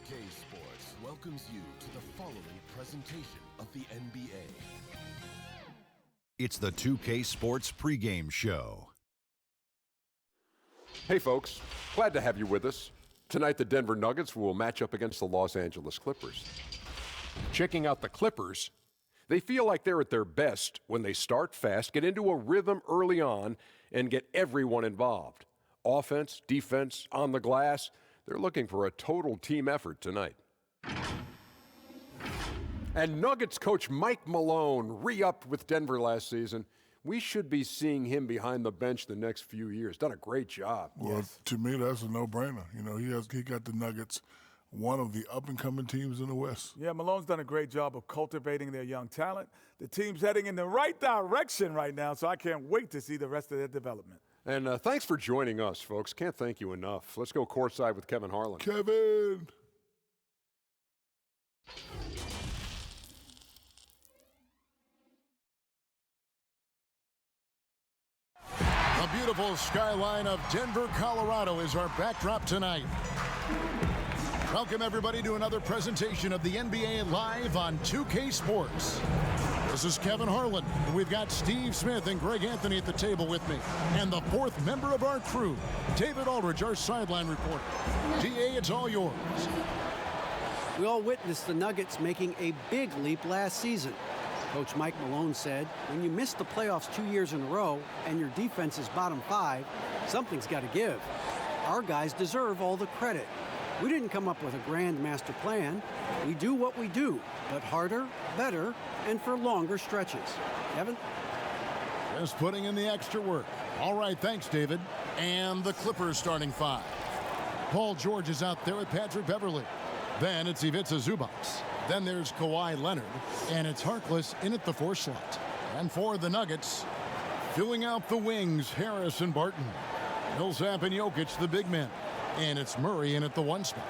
2K Sports welcomes you to the following presentation of the NBA. It's the 2K Sports pregame show. Hey folks, glad to have you with us. Tonight the Denver Nuggets will match up against the Los Angeles Clippers. Checking out the Clippers, they feel like they're at their best when they start fast, get into a rhythm early on, and get everyone involved. Offense, defense, on the glass, they're looking for a total team effort tonight. And Nuggets coach Mike Malone re-upped with Denver last season. We should be seeing him behind the bench the next few years. Done a great job. Well, to me, that's a no-brainer. You know, he got the Nuggets, one of the up-and-coming teams in the West. Yeah, Malone's done a great job of cultivating their young talent. The team's heading in the right direction right now, so I can't wait to see the rest of their development. And thanks for joining us, folks. Can't thank you enough. Let's go courtside with Kevin Harlan. Kevin! The beautiful skyline of Denver, Colorado is our backdrop tonight. Welcome, everybody, to another presentation of the NBA Live on 2K Sports. This is Kevin Harlan, and we've got Steve Smith and Greg Anthony at the table with me. And the fourth member of our crew, David Aldridge, our sideline reporter. DA, it's all yours. We all witnessed the Nuggets making a big leap last season. Coach Mike Malone said, when you miss the playoffs 2 years in a row and your defense is bottom five, something's got to give. Our guys deserve all the credit. We didn't come up with a grand master plan. We do what we do, but harder, better, and for longer stretches. Kevin? Just putting in the extra work. All right, thanks, David. And the Clippers starting five. Paul George is out there with Patrick Beverley. Then it's Ivica Zubac. Then there's Kawhi Leonard. And it's Harkless in at the 4 slot. And for the Nuggets, filling out the wings, Harris and Barton. Millsap and Jokic, the big men. And it's Murray in at the 1 spot.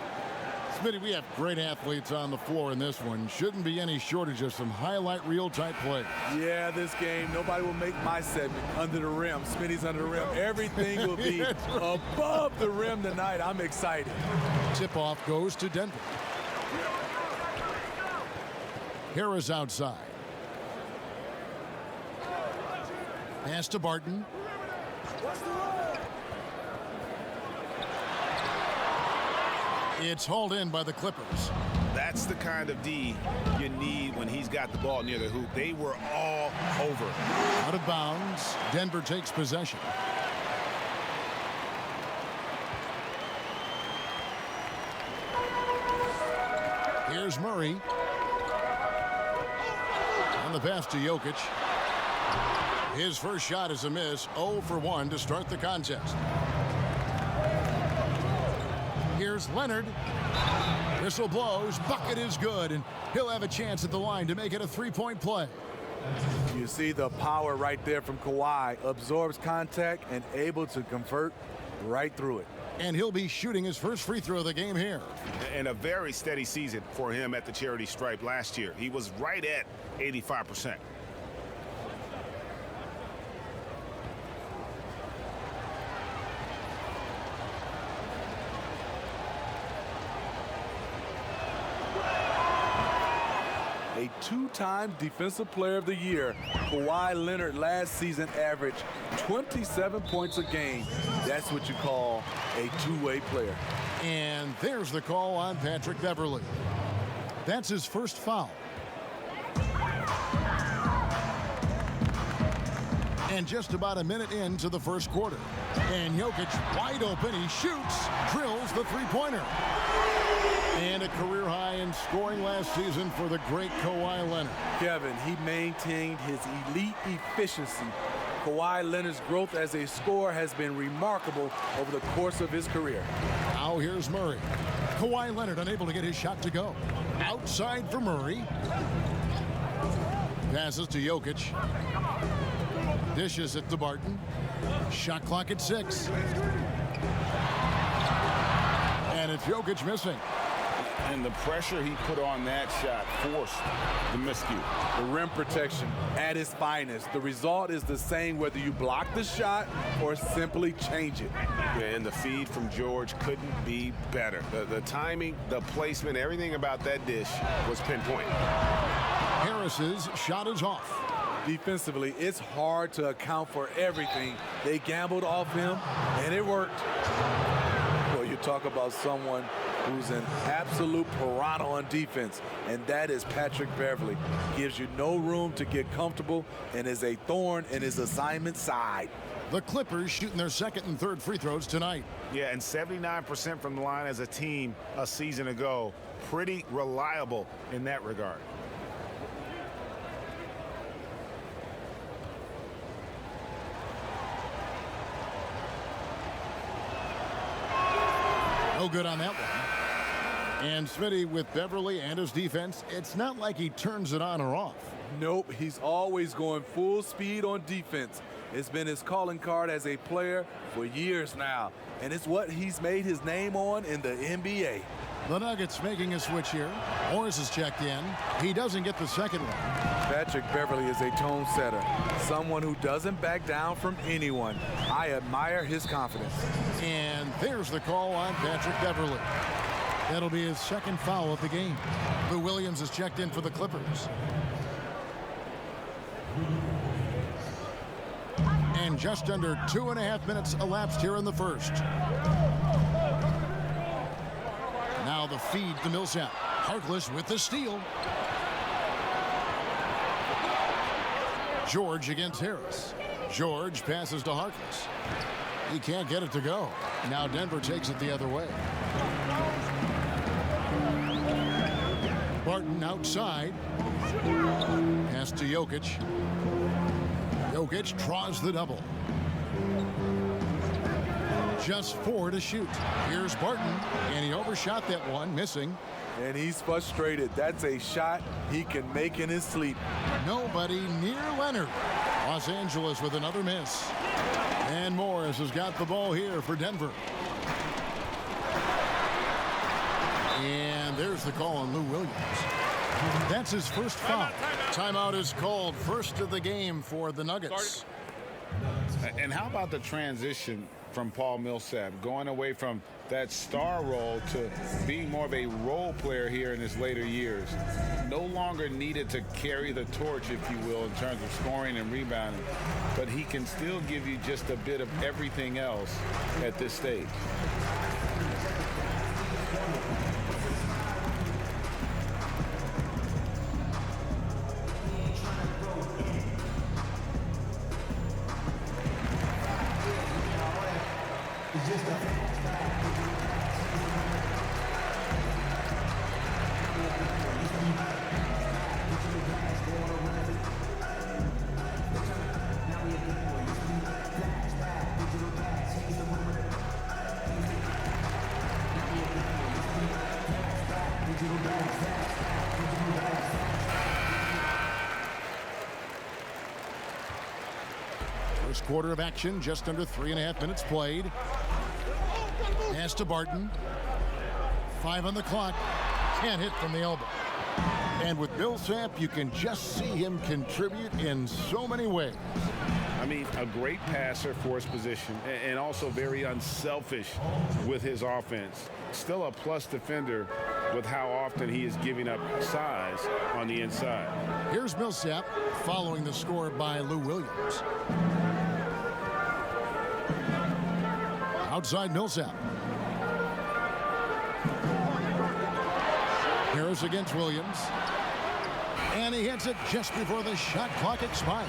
Smitty, we have great athletes on the floor in this one. Shouldn't be any shortage of some highlight reel type play. Yeah, this game, nobody will make my segment under the rim. Smitty's under the rim. Everything will be above the rim tonight. I'm excited. Tip-off goes to Denver. Harris outside. Pass to Barton. It's hauled in by the Clippers. That's the kind of D you need when he's got the ball near the hoop. They were all over. Out of bounds. Denver takes possession. Here's Murray. On the pass to Jokic. His first shot is a miss. 0 for 1 to start the contest. Here's Leonard. Whistle blows. Bucket is good, and he'll have a chance at the line to make it a 3-point play. You see the power right there from Kawhi. Absorbs contact and able to convert right through it. And he'll be shooting his first free throw of the game here. And a very steady season for him at the charity stripe last year. He was right at 85%. A two-time Defensive Player of the Year, Kawhi Leonard last season averaged 27 points a game. That's what you call a two-way player. And there's the call on Patrick Beverley. That's his first foul. And just about a minute into the first quarter. And Jokic wide open. He shoots, drills the three-pointer. And a career high in scoring last season for the great Kawhi Leonard. Kevin, he maintained his elite efficiency. Kawhi Leonard's growth as a scorer has been remarkable over the course of his career. Now here's Murray. Kawhi Leonard unable to get his shot to go. Outside for Murray. Passes to Jokic. Dishes it to Barton. Shot clock at 6. And it's Jokic missing. And the pressure he put on that shot forced the miscue. The rim protection at its finest. The result is the same whether you block the shot or simply change it. Yeah, and the feed from George couldn't be better. The timing, the placement, everything about that dish was pinpoint. Harris's shot is off. Defensively, it's hard to account for everything. They gambled off him, and it worked. Well, you talk about someone who's an absolute piranha on defense, and that is Patrick Beverley. Gives you no room to get comfortable and is a thorn in his assignment side. The Clippers shooting their second and third free throws tonight. Yeah, and 79% from the line as a team a season ago. Pretty reliable in that regard. No good on that one. And Smitty, with Beverley and his defense, it's not like he turns it on or off. Nope, he's always going full speed on defense. It's been his calling card as a player for years now, and it's what he's made his name on in the NBA. The Nuggets making a switch here. Morris is checked in. He doesn't get the second one. Patrick Beverley is a tone setter, someone who doesn't back down from anyone. I admire his confidence. And there's the call on Patrick Beverley. That'll be his second foul of the game. Lou Williams is checked in for the Clippers. And just under 2.5 minutes elapsed here in the first. Now the feed to Millsap. Harkless with the steal. George against Harris. George passes to Harkless. He can't get it to go. Now Denver takes it the other way. Barton outside. Pass to Jokic. Jokic draws the double. Just 4 to shoot. Here's Barton, and he overshot that one, missing. And he's frustrated. That's a shot he can make in his sleep. Nobody near Leonard. Los Angeles with another miss. And Morris has got the ball here for Denver. And there's the call on Lou Williams. That's his first foul. Timeout is called, first of the game for the Nuggets. And how about the transition from Paul Millsap, going away from that star role to being more of a role player here in his later years. No longer needed to carry the torch, if you will, in terms of scoring and rebounding, but he can still give you just a bit of everything else at this stage. First quarter of action, just under 3.5 minutes played. Pass to Barton. 5 on the clock. Can't hit from the elbow. And with Millsap, you can just see him contribute in so many ways. I mean, a great passer for his position and also very unselfish with his offense. Still a plus defender with how often he is giving up size on the inside. Here's Millsap following the score by Lou Williams. Outside Millsap. Harris against Williams. And he hits it just before the shot clock expires.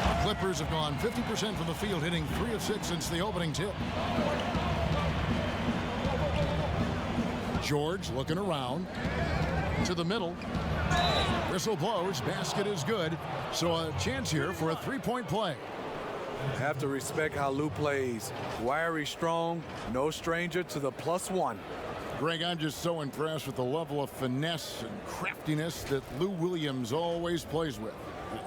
The Clippers have gone 50% from the field, hitting 3 of 6 since the opening tip. George looking around to the middle. Whistle blows. Basket is good. So a chance here for a three-point play. Have to respect how Lou plays. Wiry, strong, no stranger to the +1. Greg, I'm just so impressed with the level of finesse and craftiness that Lou Williams always plays with.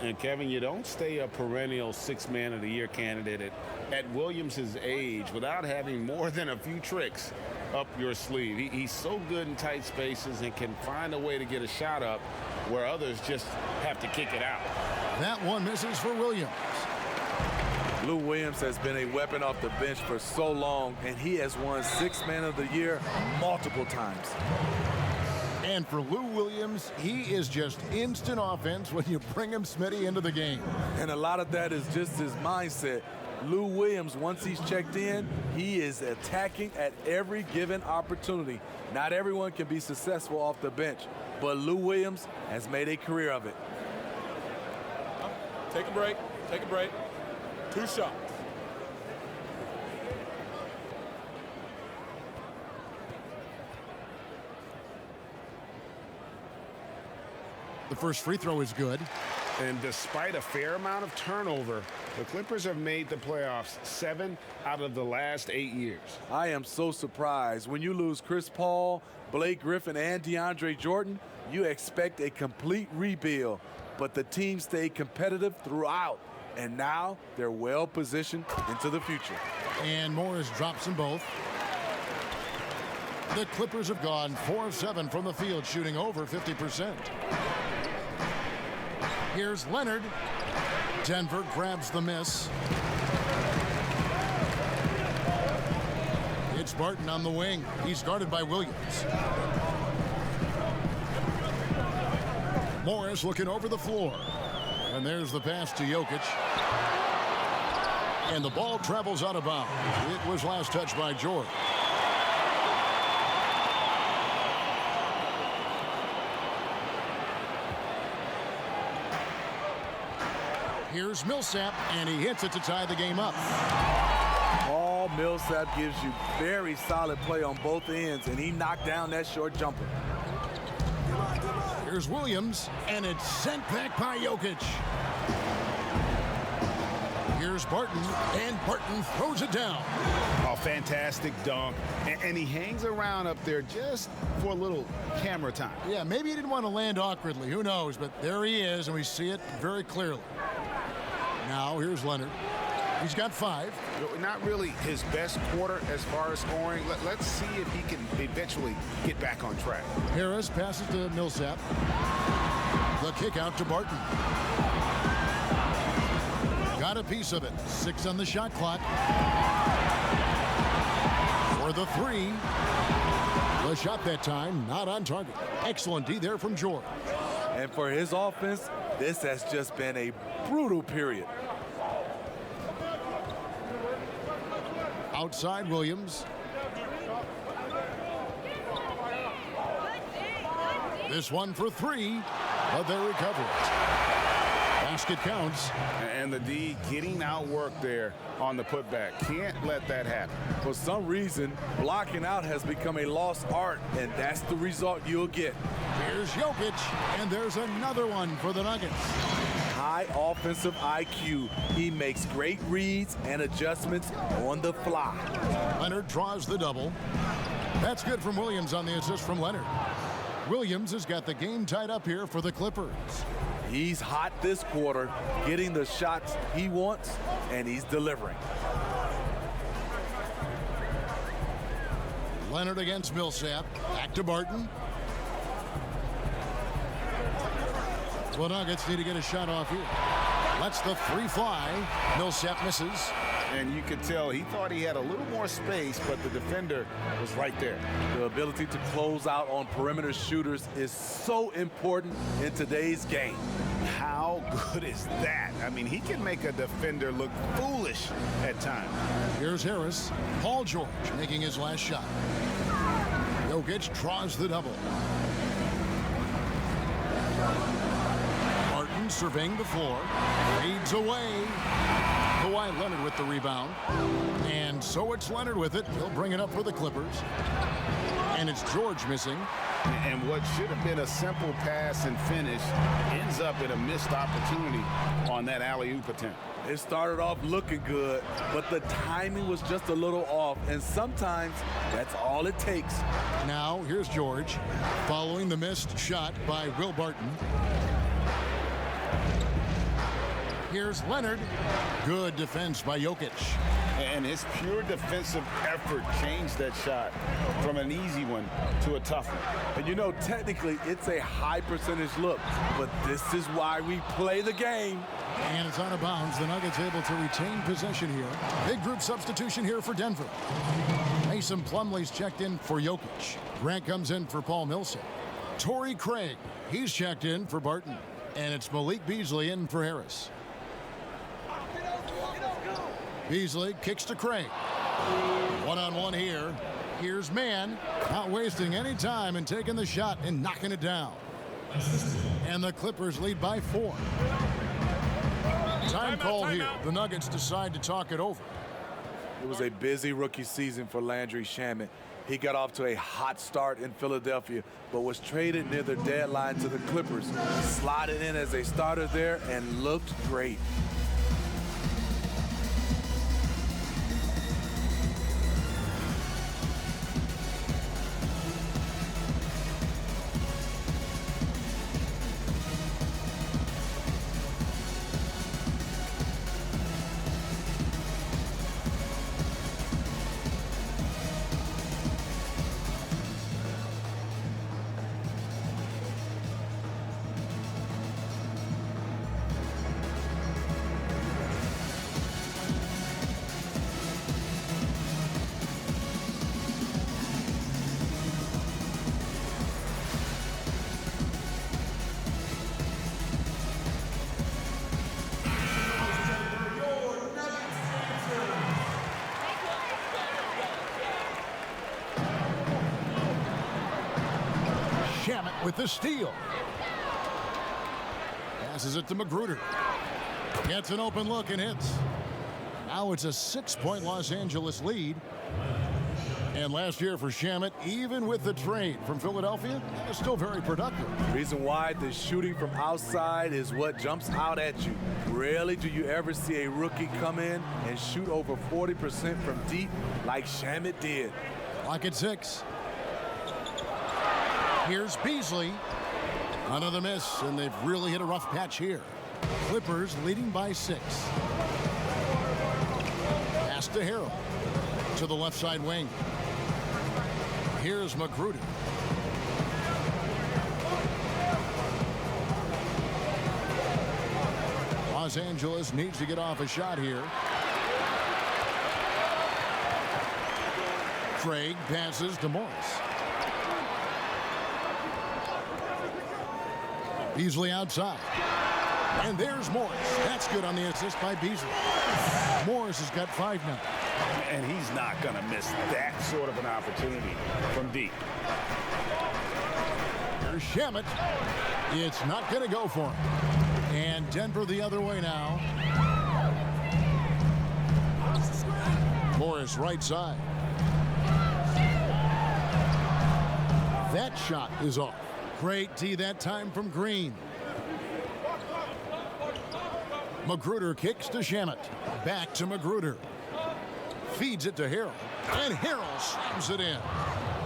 And Kevin, you don't stay a perennial six-man of the year candidate at Williams' age without having more than a few tricks up your sleeve. He's so good in tight spaces and can find a way to get a shot up where others just have to kick it out. That one misses for Williams. Lou Williams has been a weapon off the bench for so long, and he has won Sixth Man of the Year multiple times. And for Lou Williams, he is just instant offense when you bring him, Smitty, into the game. And a lot of that is just his mindset. Lou Williams, once he's checked in, he is attacking at every given opportunity. Not everyone can be successful off the bench, but Lou Williams has made a career of it. Take a break. Take a break. 2 shots. The first free throw is good. And despite a fair amount of turnover, the Clippers have made the playoffs 7 out of the last 8 years. I am so surprised. When you lose Chris Paul, Blake Griffin, and DeAndre Jordan, you expect a complete rebuild. But the team stayed competitive throughout, and now they're well positioned into the future. And Morris drops them both. The Clippers have gone 4 of 7 from the field, shooting over 50%. Here's Leonard. Denver grabs the miss. It's Barton on the wing. He's guarded by Williams. Morris looking over the floor. And there's the pass to Jokic. And the ball travels out of bounds. It was last touched by George. Here's Millsap, and he hits it to tie the game up. Paul Millsap gives you very solid play on both ends, and he knocked down that short jumper. Here's Williams, and it's sent back by Jokic. Here's Barton, and Barton throws it down. A fantastic dunk, and he hangs around up there just for a little camera time. Yeah, maybe he didn't want to land awkwardly. Who knows? But there he is, and we see it very clearly. Now, here's Leonard. He's got 5. Not really his best quarter as far as scoring. Let's see if he can eventually get back on track. Harris passes to Millsap. The kick out to Barton. Got a piece of it. 6 on the shot clock. For the 3. The shot that time, not on target. Excellent D there from George. And for his offense, this has just been a brutal period. Outside Williams. This one for 3, but they recover it. Basket counts. And the D getting outworked there on the putback. Can't let that happen. For some reason, blocking out has become a lost art, and that's the result you'll get. Here's Jokic, and there's another one for the Nuggets. High offensive IQ. He makes great reads and adjustments on the fly. Leonard draws the double. That's good from Williams on the assist from Leonard. Williams has got the game tied up here for the Clippers. He's hot this quarter, getting the shots he wants, and he's delivering. Leonard against Millsap. Back to Barton. The Nuggets need to get a shot off here. Lets the 3 fly. Millsap misses. And you could tell he thought he had a little more space, but the defender was right there. The ability to close out on perimeter shooters is so important in today's game. How good is that? I mean, he can make a defender look foolish at times. Here's Harris. Paul George making his last shot. Jokic draws the double. Barton surveying the floor. Fades away. Kawhi Leonard with the rebound. And so it's Leonard with it. He'll bring it up for the Clippers. And it's George missing. And what should have been a simple pass and finish ends up in a missed opportunity on that alley-oop attempt. It started off looking good, but the timing was just a little off, and sometimes that's all it takes. Now here's George following the missed shot by Will Barton. Here's Leonard. Good defense by Jokic. And his pure defensive effort changed that shot from an easy one to a tough one. And you know, technically, it's a high percentage look, but this is why we play the game. And it's out of bounds. The Nuggets able to retain possession here. Big group substitution here for Denver. Mason Plumlee's checked in for Jokic. Grant comes in for Paul Millsap. Torrey Craig, he's checked in for Barton. And it's Malik Beasley in for Harris. Beasley kicks to Craig. One-on-one here. Here's Mann, not wasting any time and taking the shot and knocking it down. And the Clippers lead by 4. Time called here. The Nuggets decide to talk it over. It was a busy rookie season for Landry Shamet. He got off to a hot start in Philadelphia, but was traded near the deadline to the Clippers. Slotted in as a starter there and looked great. Shamet with the steal. Passes it to Magruder. Gets an open look and hits. Now it's a 6-point Los Angeles lead. And last year for Shamet, even with the trade from Philadelphia, that was still very productive. Reason why the shooting from outside is what jumps out at you. Rarely do you ever see a rookie come in and shoot over 40% from deep like Shamet did. Clock at 6. Here's Beasley. Another miss, and they've really hit a rough patch here. Clippers leading by 6. Pass to Harrell. To the left side wing. Here's Magruder. Los Angeles needs to get off a shot here. Craig passes to Morris. Beasley outside. And there's Morris. That's good on the assist by Beasley. Morris has got 5 now. And he's not going to miss that sort of an opportunity from deep. Here's Shamet. It's not going to go for him. And Denver the other way now. Morris right side. That shot is off. Great D that time from Green. Magruder kicks to Shamet. Back to Magruder. Feeds it to Harrell. And Harrell slams it in.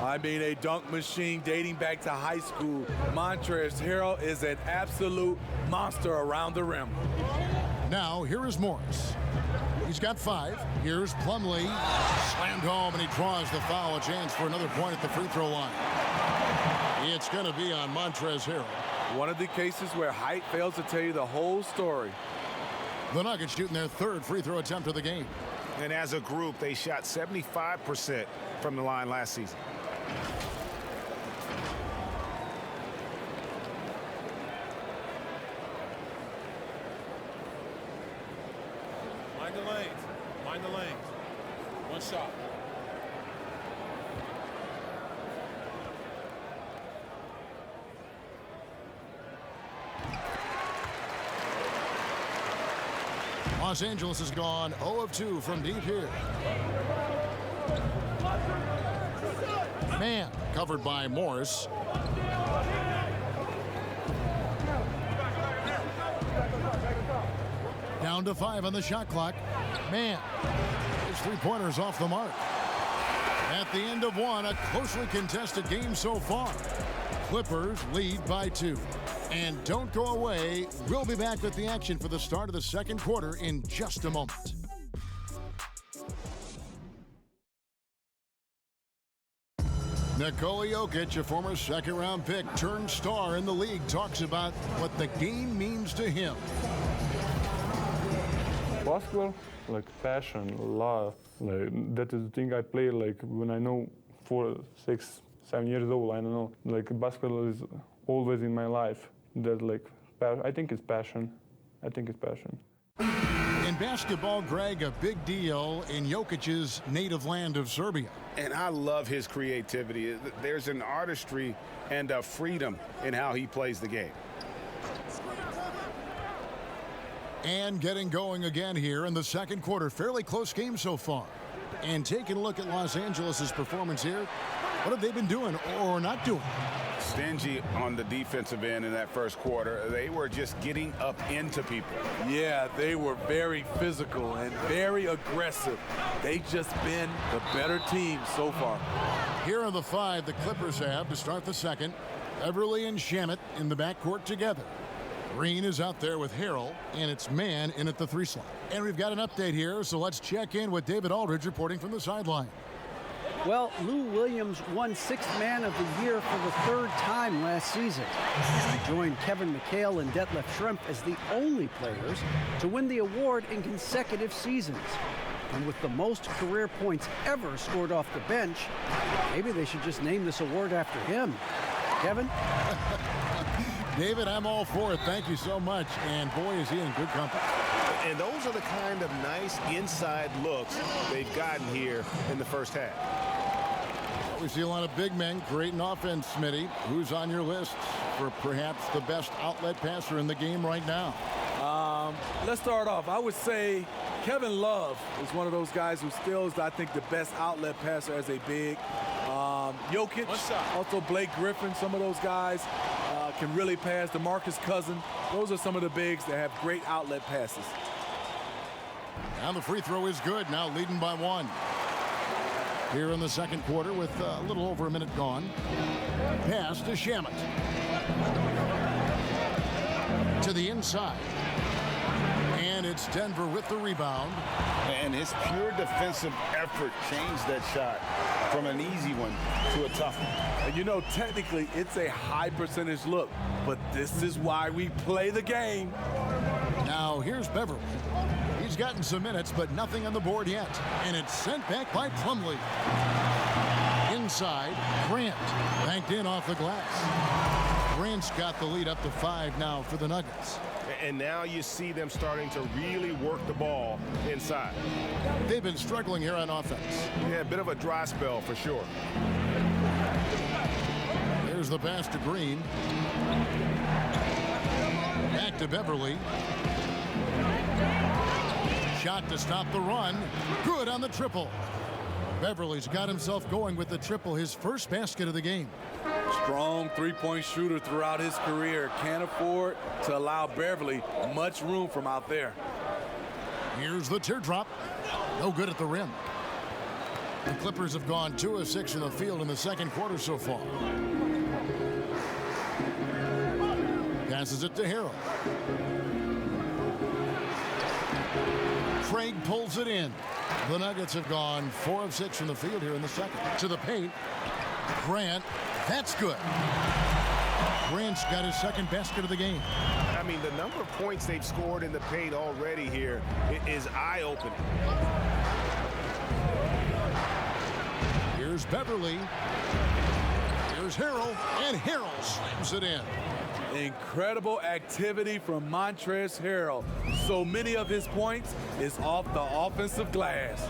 I mean, a dunk machine dating back to high school. Montrezl Harrell is an absolute monster around the rim. Now, here is Morris. He's got 5. Here's Plumlee. Slammed home, and he draws the foul. A chance for another point at the free throw line. It's going to be on Montrezl Harrell. One of the cases where height fails to tell you the whole story. The Nuggets shooting their 3rd free throw attempt of the game. And as a group, they shot 75% from the line last season. Mind the lanes. Mind the lanes. One shot. Los Angeles has gone 0 of 2 from deep here. Man, covered by Morris. Down to 5 on the shot clock. Man, his 3-pointers off the mark. At the end of 1, a closely contested game so far. Clippers lead by 2. And don't go away. We'll be back with the action for the start of the second quarter in just a moment. Nikola Jokic, a former second-round pick turned star in the league, talks about what the game means to him. Basketball, like passion, love. Like that is the thing I play like when I know 4, 6, 7 years old. I don't know. Like basketball is always in my life. That like I think it's passion. I think it's passion. In basketball, Greg, a big deal in Jokic's native land of Serbia. And I love his creativity. There's an artistry and a freedom in how he plays the game. And getting going again here in the second quarter. Fairly close game so far. And taking a look at Los Angeles' performance here, what have they been doing or not doing? Stingy on the defensive end in that first quarter. They were just getting up into people. Yeah, they were very physical and very aggressive. They've just been the better team so far. Here are the 5 the Clippers have to start the second. Beverly and Shamet in the backcourt together. Green is out there with Harrell, and it's Mann in at the 3 slot. And we've got an update here, so let's check in with David Aldridge reporting from the sideline. Well, Lou Williams won 6th Man of the Year for the 3rd time last season. He joined Kevin McHale and Detlef Schrempf as the only players to win the award in consecutive seasons. And with the most career points ever scored off the bench, maybe they should just name this award after him. Kevin? David, I'm all for it. Thank you so much. And boy, is he in good company. And those are the kind of nice inside looks they've gotten here in the first half. We see a lot of big men creating offense, Smitty. Who's on your list for perhaps the best outlet passer in the game right now? Let's start off. I would say Kevin Love is one of those guys who still is, I think, the best outlet passer as a big. Jokic, also Blake Griffin, some of those guys can really pass. DeMarcus Cousins, those are some of the bigs that have great outlet passes. And the free throw is good, now leading by 1. Here in the second quarter with a little over a minute gone. Pass to Shamet. To the inside. And it's Denver with the rebound. And his pure defensive effort changed that shot from an easy one to a tough one. And you know, technically, it's a high percentage look, but this is why we play the game. Now, here's Beverly. He's gotten some minutes, but nothing on the board yet. And it's sent back by Plumlee. Inside, Grant banked in off the glass. Grant's got the lead up to 5 now for the Nuggets. And now you see them starting to really work the ball inside. They've been struggling here on offense. Yeah, a bit of a dry spell for sure. Here's the pass to Green. Back to Beverly. Shot to stop the run. Good on the triple. Beverly's got himself going with the triple, his first basket of the game. Strong three-point shooter throughout his career. Can't afford to allow Beverly much room from out there. Here's the teardrop. No good at the rim. The Clippers have gone 2 of 6 in the field in the second quarter so far. Passes it to Harrell. Craig pulls it in. The Nuggets have gone 4 of 6 from the field here in the second. To the paint. Grant. That's good. Grant's got his second basket of the game. I mean, the number of points they've scored in the paint already here is eye-opening. Here's Beverly. Here's Harrell. And Harrell slams it in. Incredible activity from Montrezl Harrell. So many of his points is off the offensive glass.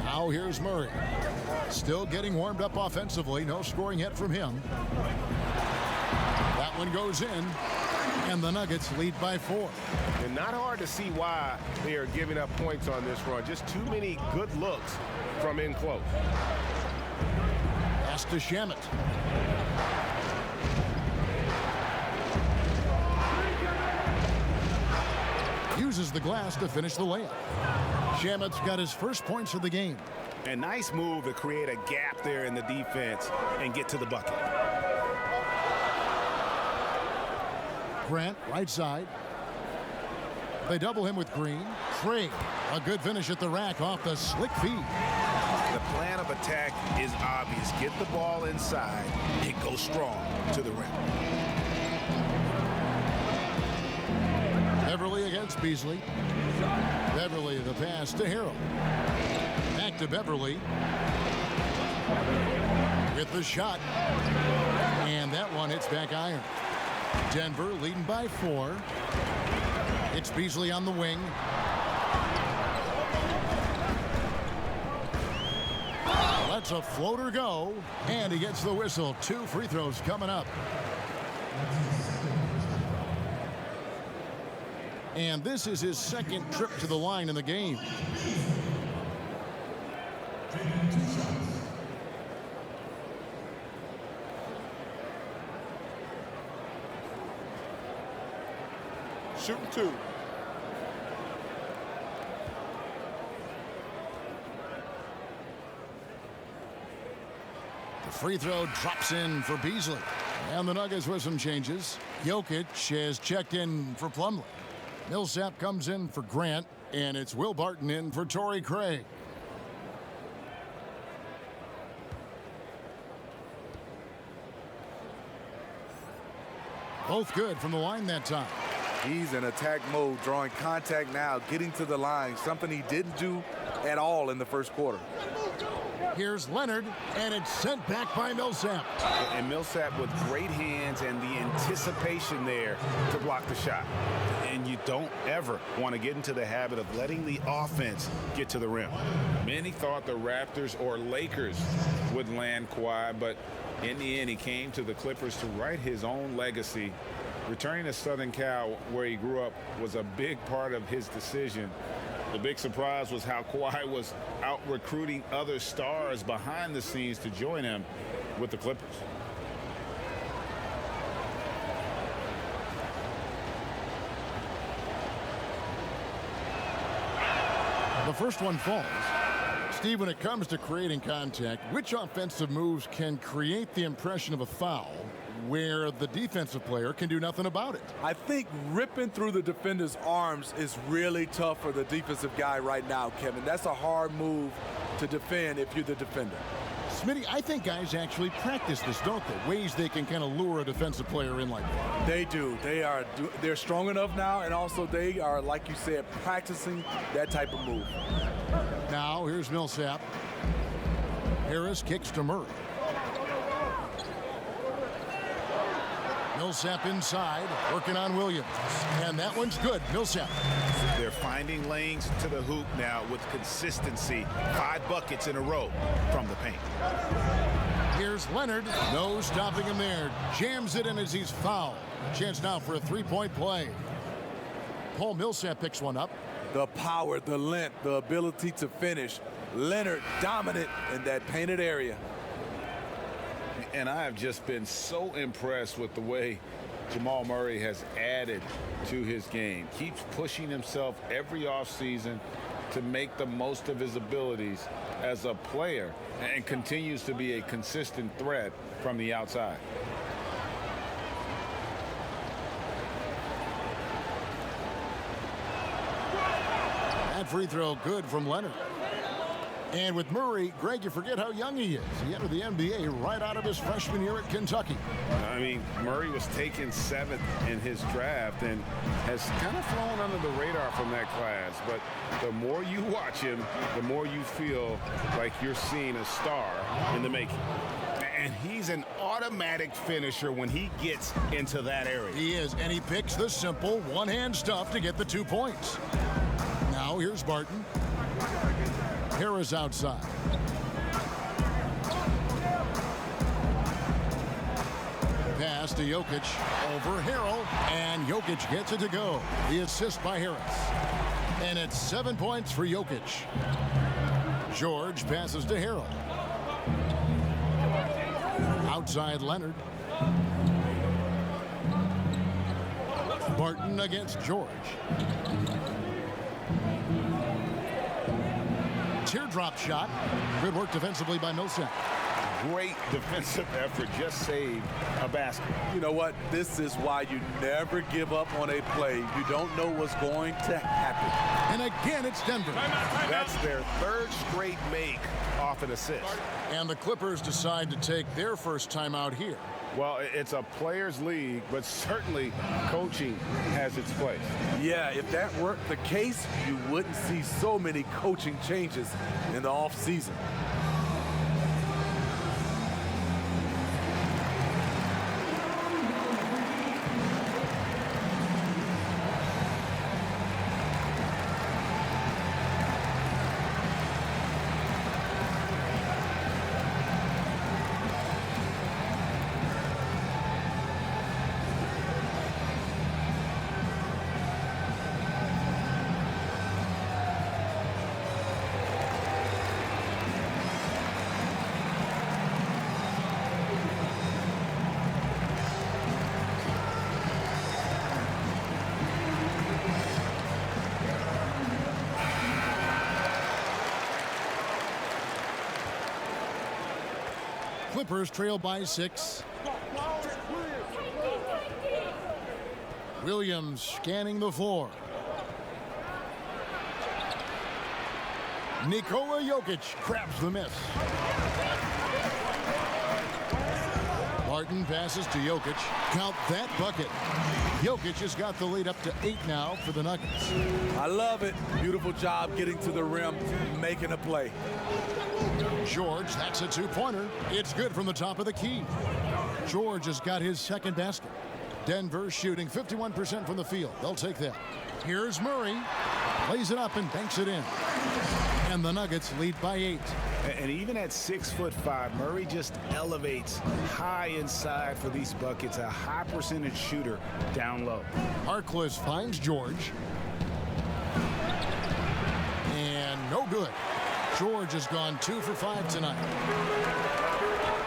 Now here's Murray. Still getting warmed up offensively. No scoring yet from him. That one goes in. And the Nuggets lead by 4. And not hard to see why they are giving up points on this run. Just too many good looks from in close. Pass to Shamet. Uses the glass to finish the layup. Shamet's got his first points of the game. A nice move to create a gap there in the defense and get to the bucket. Grant, right side. They double him with Green. Craig, a good finish at the rack off the slick feed. The plan of attack is obvious. Get the ball inside and go strong to the rim. Beverly against Beasley. Beverly the pass to Harrell. Back to Beverly. With the shot. And that one hits back iron. Denver leading by 4. It's Beasley on the wing. Lets a floater go. And he gets the whistle. 2 free throws coming up. And this is his second trip to the line in the game. Shooting 2. The free throw drops in for Beasley. And the Nuggets with some changes. Jokic has checked in for Plumlee. Millsap comes in for Grant, and it's Will Barton in for Torrey Craig. Both good from the line that time. He's in attack mode, drawing contact now, getting to the line, something he didn't do at all in the first quarter. Here's Leonard, and it's sent back by Millsap. And Millsap with great hands and the anticipation there to block the shot. And you don't ever want to get into the habit of letting the offense get to the rim. Many thought the Raptors or Lakers would land Kawhi, but in the end, he came to the Clippers to write his own legacy. Returning to Southern Cal, where he grew up, was a big part of his decision. The big surprise was how Kawhi was out recruiting other stars behind the scenes to join him with the Clippers. The first one falls. Steve, when it comes to creating contact, which offensive moves can create the impression of a foul where the defensive player can do nothing about it? I think ripping through the defender's arms is really tough for the defensive guy right now, Kevin. That's a hard move to defend if you're the defender. Smitty, I think guys actually practice this, don't they? Ways they can kind of lure a defensive player in like that. They do. They're strong enough now, and also they are, like you said, practicing that type of move. Now here's Millsap. Harris kicks to Murray. Millsap inside, working on Williams. And that one's good. Millsap. They're finding lanes to the hoop now with consistency. 5 buckets in a row from the paint. Here's Leonard. No stopping him there. Jams it in as he's fouled. Chance now for a three-point play. Paul Millsap picks one up. The power, the length, the ability to finish. Leonard dominant in that painted area. And I have just been so impressed with the way Jamal Murray has added to his game. Keeps pushing himself every offseason to make the most of his abilities as a player and continues to be a consistent threat from the outside. That free throw good from Leonard. And with Murray, Greg, you forget how young he is. He entered the NBA right out of his freshman year at Kentucky. I mean, Murray was taken 7th in his draft and has kind of flown under the radar from that class. But the more you watch him, the more you feel like you're seeing a star in the making. And he's an automatic finisher when he gets into that area. He is, and he picks the simple one-hand stuff to get the 2 points. Now here's Barton. Harris outside. Pass to Jokic over Harrell, and Jokic gets it to go. The assist by Harris. And it's 7 points for Jokic. George passes to Harrell. Outside Leonard. Barton against George. Teardrop shot. Good work defensively by Millsap. great defensive effort just saved a basket. You know what? This is why you never give up on a play. You don't know what's going to happen. And again, it's Denver. That's their third straight make off an assist. And the Clippers decide to take their first timeout here. Well, it's a players' league, but certainly coaching has its place. Yeah, if that weren't the case, you wouldn't see so many coaching changes in the offseason. Clippers trail by 6. Williams scanning the floor. Nikola Jokic grabs the miss. Martin passes to Jokic. Count that bucket. Jokic has got the lead up to 8 now for the Nuggets. I love it. Beautiful job getting to the rim, making a play. George, that's a two-pointer. It's good from the top of the key. George has got his second basket. Denver shooting 51% from the field. They'll take that. Here's Murray. Lays it up and banks it in. And the Nuggets lead by 8. And even at 6'5", Murray just elevates high inside for these buckets. A high percentage shooter down low. Harkless finds George. And no good. George has gone 2 for 5 tonight.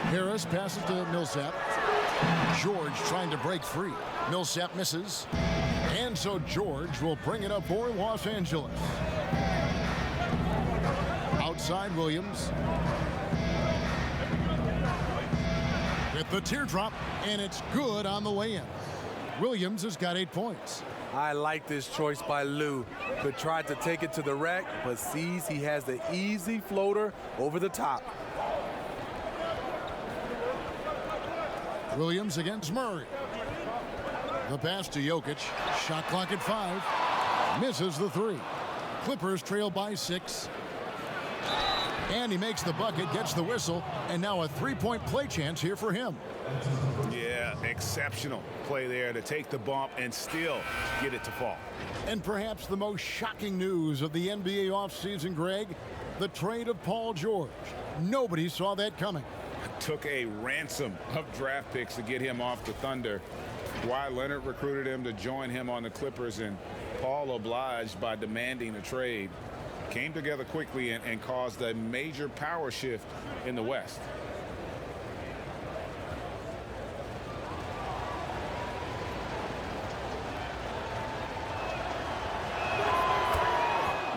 Harris passes to Millsap. George trying to break free. Millsap misses. And so George will bring it up for Los Angeles. Outside Williams. With the teardrop, and it's good on the way in. Williams has got 8 points. I like this choice by Lou. Could try to take it to the rack, but sees he has the easy floater over the top. Williams against Murray. The pass to Jokic. Shot clock at 5. Misses the 3. Clippers trail by 6. And he makes the bucket, gets the whistle, and now a 3-point play chance here for him. Yeah, exceptional play there to take the bump and still get it to fall. And perhaps the most shocking news of the NBA offseason, Greg, the trade of Paul George. Nobody saw that coming. Took a ransom of draft picks to get him off the Thunder. Kawhi Leonard recruited him to join him on the Clippers, and Paul obliged by demanding a trade. Came together quickly and caused a major power shift in the West.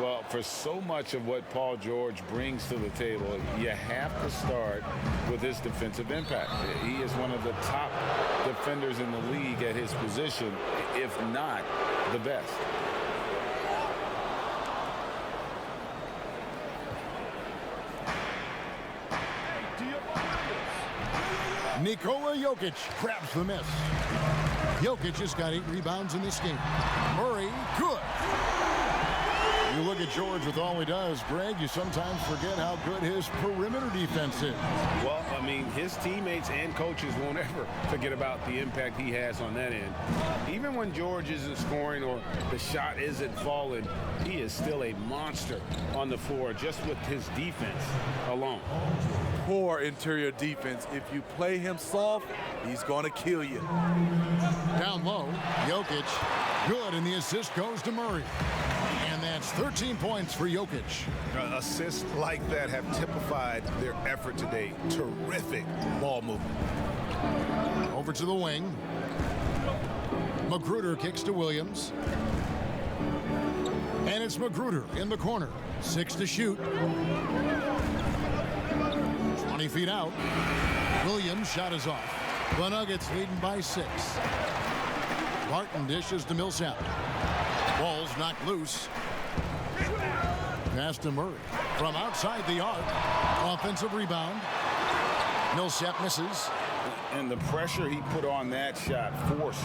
Well, for so much of what Paul George brings to the table, you have to start with his defensive impact. He is one of the top defenders in the league at his position, if not the best. Nikola Jokic grabs the miss. Jokic has got 8 rebounds in this game. Murray, good. You look at George with all he does, Greg, you sometimes forget how good his perimeter defense is. Well, I mean, his teammates and coaches won't ever forget about the impact he has on that end. Even when George isn't scoring or the shot isn't falling, he is still a monster on the floor just with his defense alone. Poor interior defense. If you play him soft, he's going to kill you. Down low, Jokic, good, and the assist goes to Murray. And that's 13 points for Jokic. Assists like that have typified their effort today. Terrific ball movement. Over to the wing. Magruder kicks to Williams. And it's Magruder in the corner. 6 to shoot. 20 20 feet out. Williams' shot is off. The Nuggets leading by 6. Barton dishes to Millsap. Ball's knocked loose. Pass to Murray. From outside the arc. Offensive rebound. Millsap misses. And the pressure he put on that shot forced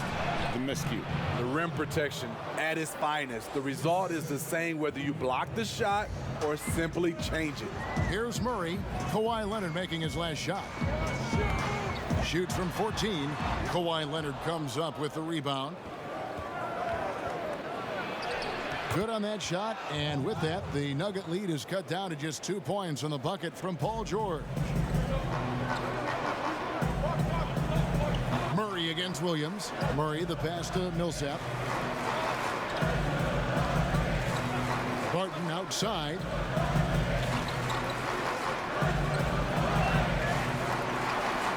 the miscue. The rim protection at its finest. The result is the same whether you block the shot or simply change it. Here's Murray. Kawhi Leonard making his last shot. Shoots from 14. Kawhi Leonard comes up with the rebound. Good on that shot, and with that, the Nugget lead is cut down to just 2 points on the bucket from Paul George. Murray against Williams. Murray, the pass to Millsap. Barton outside.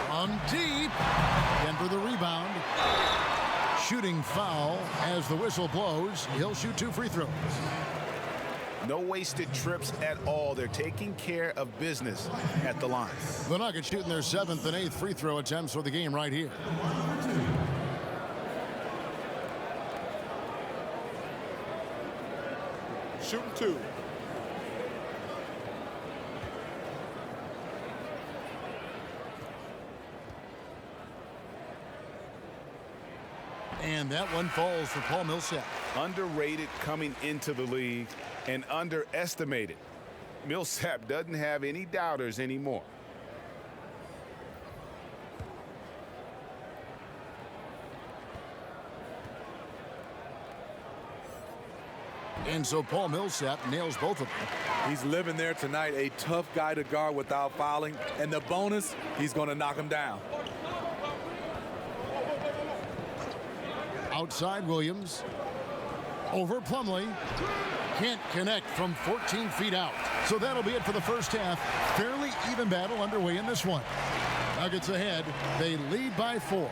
From deep. Denver the rebound. Shooting foul as the whistle blows. He'll shoot 2 free throws. No wasted trips at all. They're taking care of business at the line. The Nuggets shooting their 7th and 8th free throw attempts for the game right here. Shooting 2. And that one falls for Paul Millsap. Underrated coming into the league and underestimated. Millsap doesn't have any doubters anymore. And so Paul Millsap nails both of them. He's living there tonight, a tough guy to guard without fouling. And the bonus, he's going to knock him down. Outside Williams. Over Plumlee. Can't connect from 14 feet out. So that'll be it for the first half. Fairly even battle underway in this one. Nuggets ahead. They lead by 4.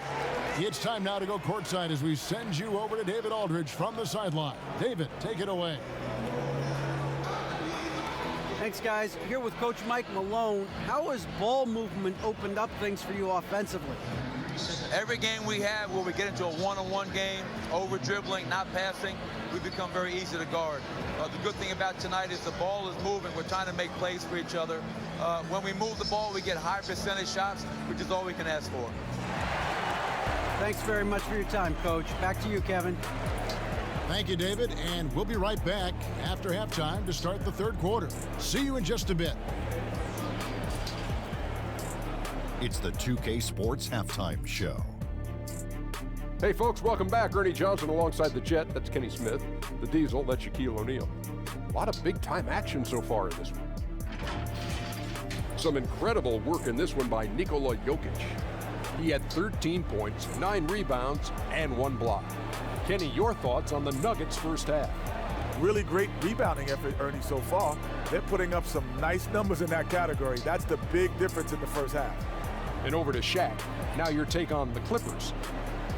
It's time now to go courtside as we send you over to David Aldridge from the sideline. David, take it away. Thanks, guys. Here with Coach Mike Malone. How has ball movement opened up things for you offensively? Every game we have where we get into a one-on-one game, over dribbling, not passing, we become very easy to guard. The good thing about tonight is the ball is moving. We're trying to make plays for each other. When we move the ball, we get high percentage shots, which is all we can ask for. Thanks very much for your time, Coach. Back to you, Kevin. Thank you, David, and we'll be right back after halftime to start the third quarter. See you in just a bit. It's the 2K Sports Halftime Show. Hey, folks, welcome back. Ernie Johnson alongside the Jet. That's Kenny Smith. The Diesel, that's Shaquille O'Neal. A lot of big-time action so far in this one. Some incredible work in this one by Nikola Jokic. He had 13 points, 9 rebounds, and 1 block. Kenny, your thoughts on the Nuggets' first half? Really great rebounding effort, Ernie, so far. They're putting up some nice numbers in that category. That's the big difference in the first half. And over to Shaq. Now your take on the Clippers.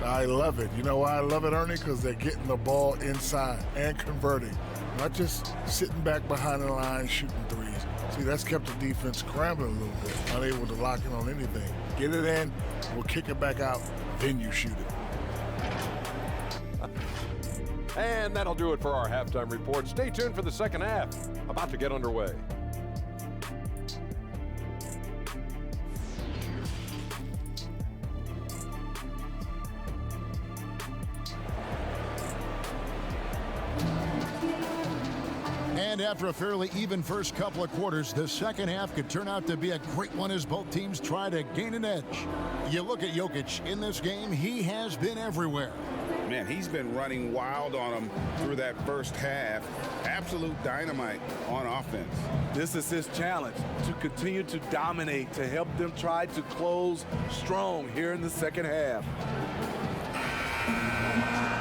I love it. You know why I love it, Ernie? Because they're getting the ball inside and converting. Not just sitting back behind the line shooting threes. See, that's kept the defense scrambling a little bit, not able to lock in on anything. Get it in, we'll kick it back out, then you shoot it. And that'll do it for our halftime report. Stay tuned for the second half. About to get underway. And after a fairly even first couple of quarters, the second half could turn out to be a great one as both teams try to gain an edge. You look at Jokic in this game, he has been everywhere. Man, he's been running wild on them through that first half. Absolute dynamite on offense. This is his challenge, to continue to dominate, to help them try to close strong here in the second half.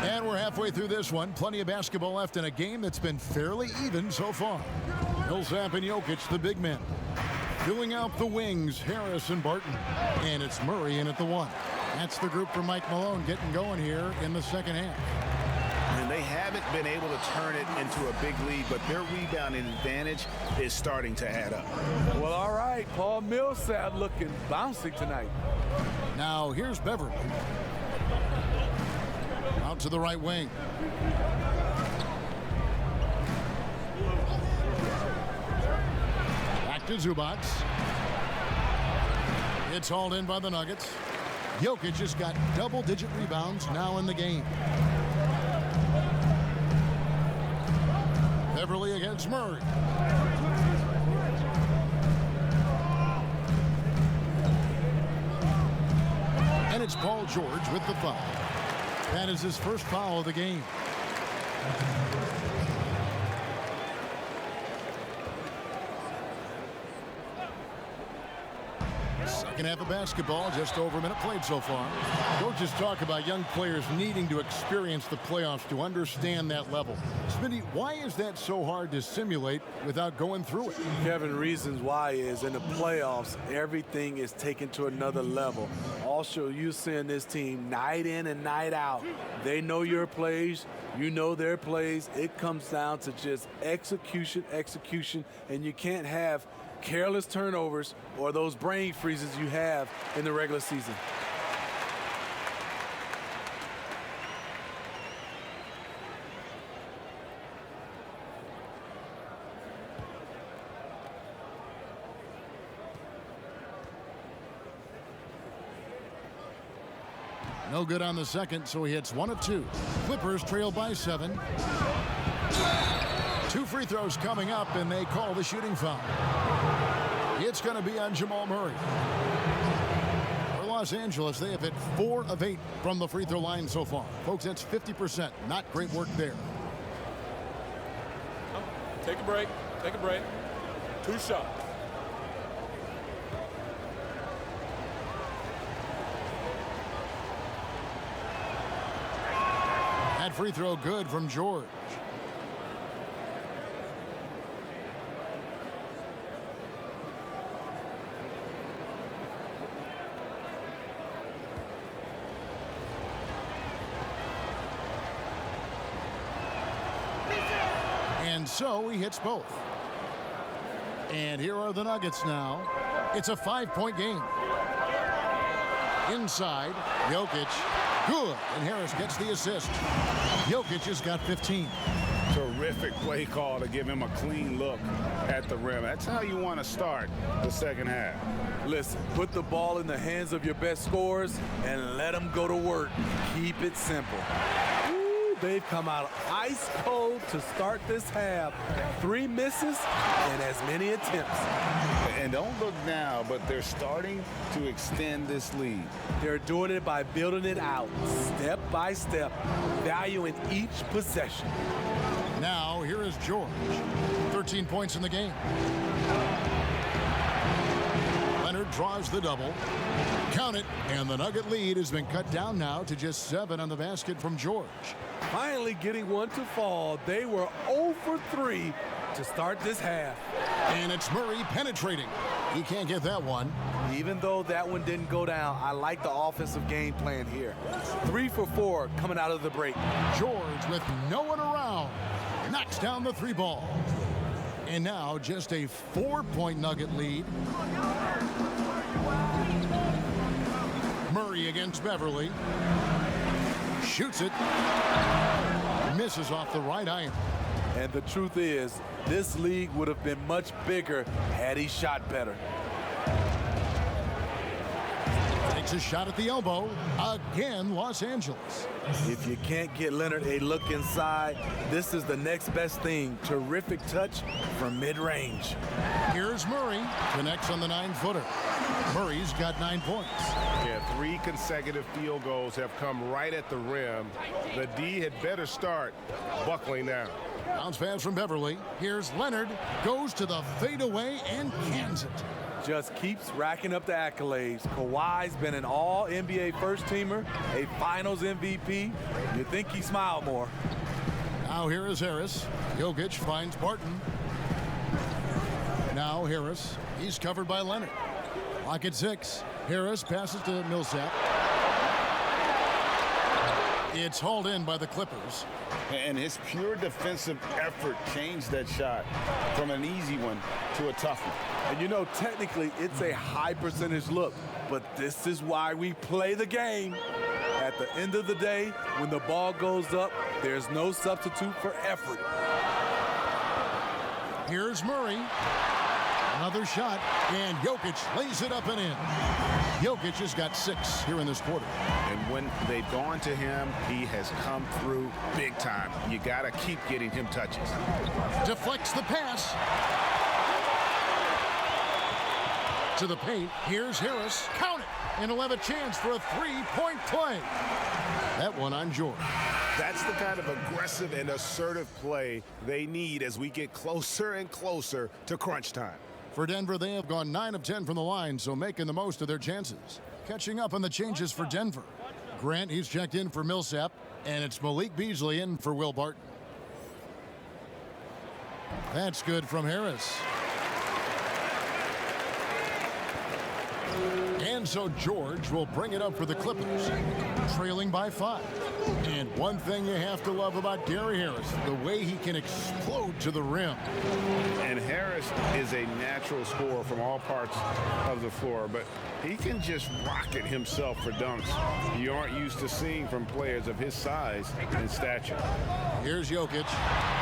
And we're halfway through this one. Plenty of basketball left in a game that's been fairly even so far. Millsap and Jokic, the big men. Filling out the wings, Harris and Barton. And it's Murray in at the 1. That's the group for Mike Malone getting going here in the second half. And they They haven't been able to turn it into a big lead, but their rebounding advantage is starting to add up. Well, all right, Paul Millsap looking bouncy tonight. Now here's Beverly. Out to the right wing. Back to Zubac. It's hauled in by the Nuggets. Jokic just got double-digit rebounds now in the game. Beverly against Murray. And it's Paul George with the foul. That is his first foul of the game. Second half of basketball, just over a minute played so far. Coaches talk about young players needing to experience the playoffs to understand that level. Smitty, why is that so hard to simulate without going through it? Kevin, reasons why is in the playoffs, everything is taken to another level. Also, you seeing this team night in and night out. They know your plays. You know their plays. It comes down to just execution, and you can't have careless turnovers or those brain freezes you have in the regular season. No good on the second, so he hits 1 of 2. Clippers trail by 7. 2 free throws coming up, and they call the shooting foul. It's going to be on Jamal Murray. For Los Angeles, they have hit 4 of 8 from the free throw line so far. Folks, that's 50%. Not great work there. Take a break. Take a break. 2 shots. That free throw good from George. And so he hits both. And here are the Nuggets now. It's a 5-point game. Inside, Jokic. Good. And Harris gets the assist. Jokic has got 15. Terrific play call to give him a clean look at the rim. That's how you want to start the second half. Listen, put the ball in the hands of your best scorers and let them go to work. Keep it simple. Ooh, they've come out ice cold to start this half. 3 misses and as many attempts. And don't look now, but they're starting to extend this lead. They're doing it by building it out, step by step, valuing each possession. Now, here is George. 13 points in the game. Leonard draws the double. Count it, and the Nugget lead has been cut down now to just 7 on the basket from George. Finally getting one to fall. They were 0 for 3 to start this half. And it's Murray penetrating. He can't get that one. Even though that one didn't go down, I like the offensive game plan here. 3 for 4 coming out of the break. George with no one around knocks down the 3 ball. And now just a 4-point Nugget lead. Murray against Beverly. Shoots it. Misses off the right iron. And the truth is, this league would have been much bigger had he shot better. Takes a shot at the elbow. Again, Los Angeles. If you can't get Leonard a look inside, this is the next best thing. Terrific touch from mid-range. Here's Murray. Connects on the 9-footer. Murray's got 9 points. Yeah, 3 consecutive field goals have come right at the rim. The D had better start buckling down. Bounce pass from Beverly. Here's Leonard. Goes to the fadeaway and cans it. Just keeps racking up the accolades. Kawhi's been an all-NBA first-teamer, a finals MVP. You'd think he smiled more. Now here is Harris. Jokic finds Barton. Now Harris. He's covered by Leonard. Lock at 6. Harris passes to Millsap. It's hauled in by the Clippers. And his pure defensive effort changed that shot from an easy one to a tough one. And you know, technically, it's a high percentage look, but this is why we play the game. At the end of the day, when the ball goes up, there's no substitute for effort. Here's Murray. Another shot, and Jokic lays it up and in. Jokic has got 6 here in this quarter. And when they've gone to him, he has come through big time. You got to keep getting him touches. Deflects the pass. To the paint, here's Harris. Count it! And he'll have a chance for a 3-point play. That one on George. That's the kind of aggressive and assertive play they need as we get closer and closer to crunch time. For Denver, they have gone 9 of 10 from the line, so making the most of their chances. Catching up on the changes for Denver. Grant, he's checked in for Millsap, and it's Malik Beasley in for Will Barton. That's good from Harris. And so George will bring it up for the Clippers, trailing by 5. And one thing you have to love about Gary Harris, the way he can explode to the rim. And Harris is a natural scorer from all parts of the floor, but he can just rocket himself for dunks you aren't used to seeing from players of his size and stature. Here's Jokic.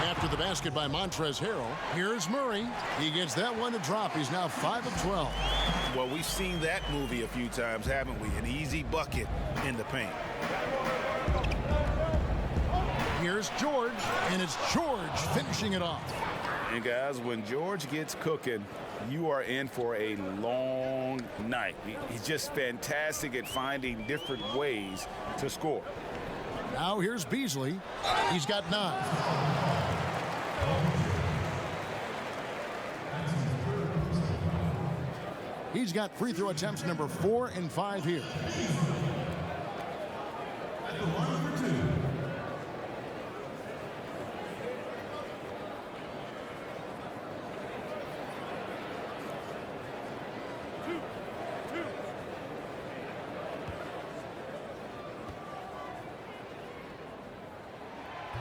After the basket by Montrezl Harrell, here's Murray. He gets that one to drop. He's now 5 of 12. Well, we've seen that movie a few times, haven't we? An easy bucket in the paint. Here's George, and it's George finishing it off. And guys, when George gets cooking, you are in for a long night. He's just fantastic at finding different ways to score. Now here's Beasley. He's got 9. He's got free throw attempts number 4 and 5 here.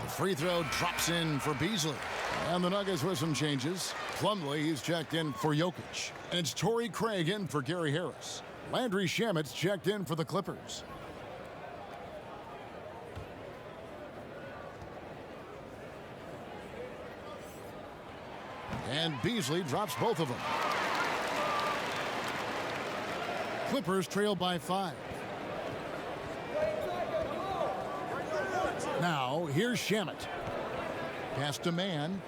Free throw drops in for Beasley. And the Nuggets with some changes. Plumlee, he's checked in for Jokic. And it's Torrey Craig in for Gary Harris. Landry Shamet's checked in for the Clippers. And Beasley drops both of them. Clippers trail by 5. Now, here's Shamet. Pass to Mann.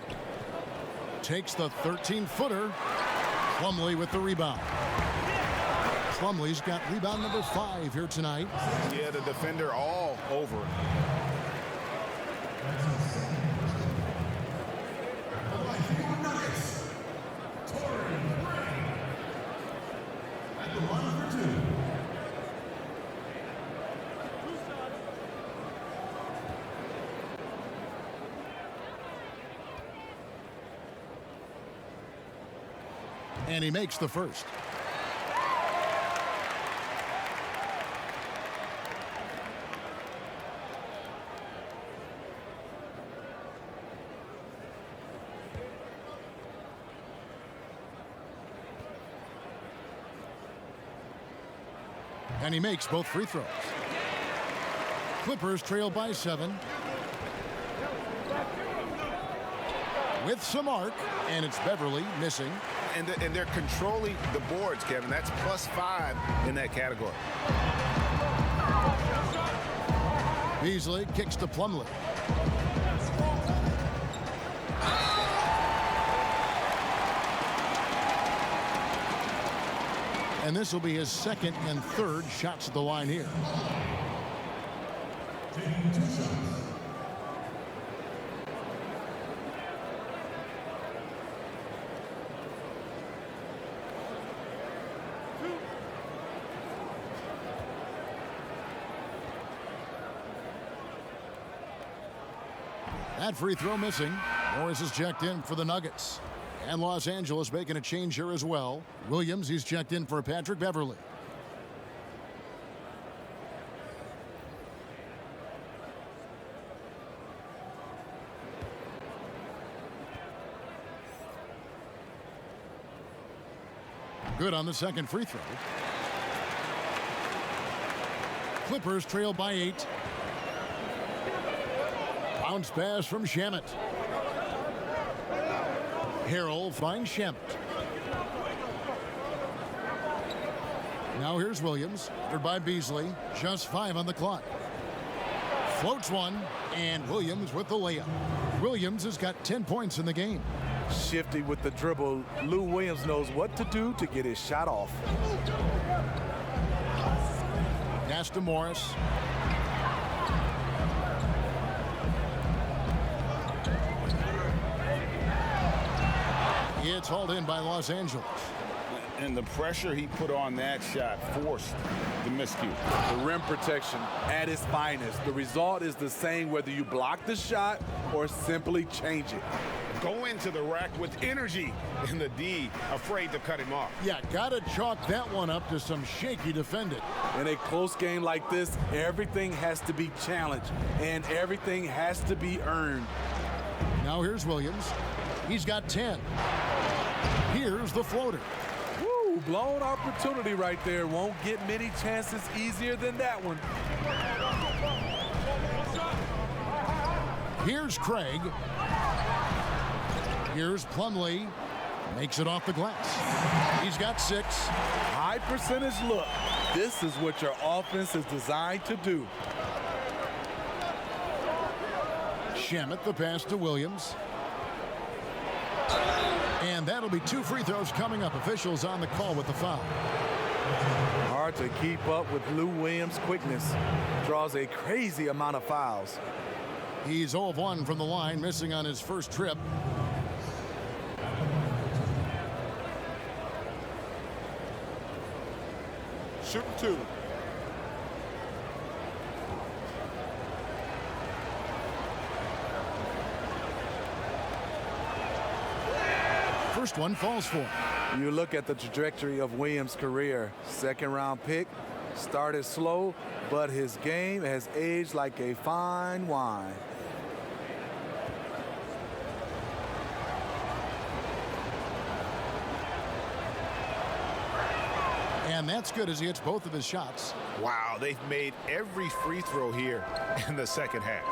Takes the 13-footer. Plumlee with the rebound. Plumlee's got rebound number 5 here tonight. Yeah, the defender all over. And he makes the first. And he makes both free throws. Clippers trail by 7. With some arc, and it's Beverly missing. And they're controlling the boards, Kevin. That's +5 in that category. Beasley kicks to Plumlee. And this will be his 2nd and 3rd shots at the line here. That free throw missing. Morris is checked in for the Nuggets. And Los Angeles making a change here as well. Williams, he's checked in for Patrick Beverly. Good on the second free throw. Clippers trail by 8. Bounce pass from Shamet. Harrell finds Shamet. Now here's Williams, covered by Beasley. Just 5 on the clock. Floats one, and Williams with the layup. Williams has got 10 points in the game. Shifty with the dribble. Lou Williams knows what to do to get his shot off. Pass to Morris. It's hauled in by Los Angeles. And the pressure he put on that shot forced the miscue. The rim protection at its finest. The result is the same whether you block the shot or simply change it. Go into the rack with energy, and the D afraid to cut him off. Yeah, gotta chalk that one up to some shaky defending. In a close game like this, everything has to be challenged, and everything has to be earned. Now here's Williams. He's got 10. Here's the floater. Woo, blown opportunity right there. Won't get many chances easier than that one. Here's Craig. Here's Plumlee. Makes it off the glass. He's got 6. High percentage look. This is what your offense is designed to do. Shamet, the pass to Williams. And that'll be 2 free throws coming up. Officials on the call with the foul. Hard to keep up with Lou Williams' quickness. Draws a crazy amount of fouls. He's 0 of 1 from the line, missing on his first trip. Shoot 2. First one falls for him. You look at the trajectory of Williams' career. Second-round pick, started slow, but his game has aged like a fine wine. And that's good as he hits both of his shots. Wow, they've made every free throw here in the second half.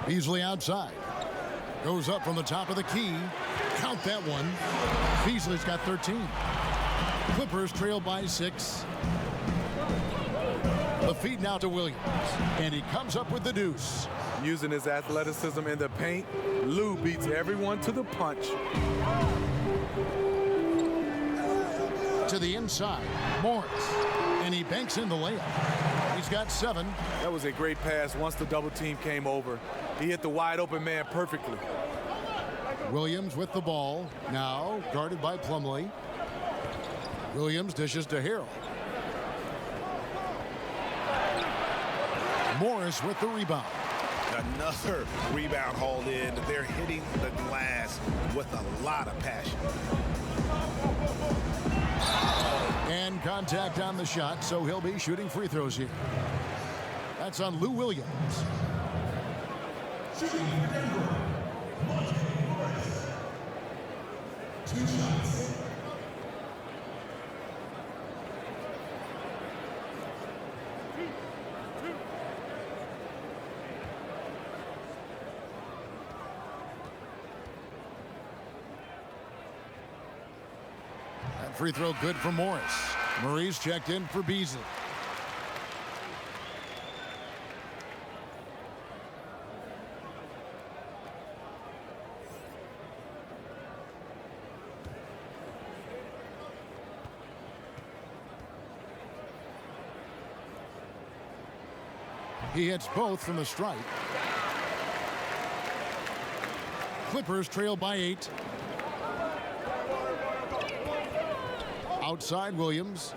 Beasley outside. Goes up from the top of the key. Count that one. Beasley's got 13. Clippers trail by 6. The feed now to Williams. And he comes up with the deuce. Using his athleticism in the paint, Lou beats everyone to the punch. To the inside, Morris. And he banks in the layup. He's got 7. That was a great pass once the double team came over. He hit the wide open man perfectly. Williams with the ball. Now guarded by Plumlee. Williams dishes to Harrell. Morris with the rebound. Another rebound hauled in. They're hitting the glass with a lot of passion. And contact on the shot, so he'll be shooting free throws here. That's on Lou Williams. That free throw good for Morris. Murray's checked in for Beasley. He hits both from the stripe. Clippers trail by 8. Outside Williams.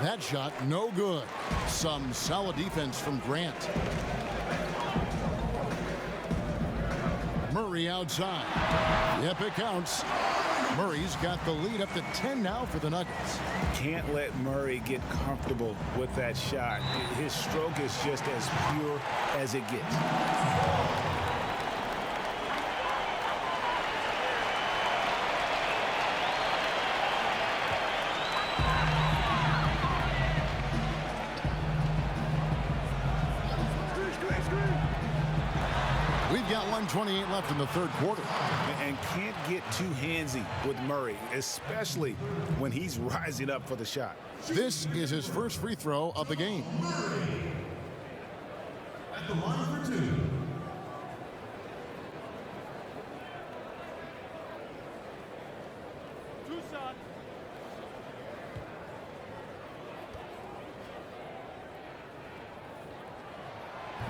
That shot no good. Some solid defense from Grant. Murray outside. Yep, it counts. Murray's got the lead up to 10 now for the Nuggets. Can't let Murray get comfortable with that shot. His stroke is just as pure as it gets. 1:28 left in the third quarter. And can't get too handsy with Murray, especially when he's rising up for the shot. This is his first free throw of the game. At the line for 2.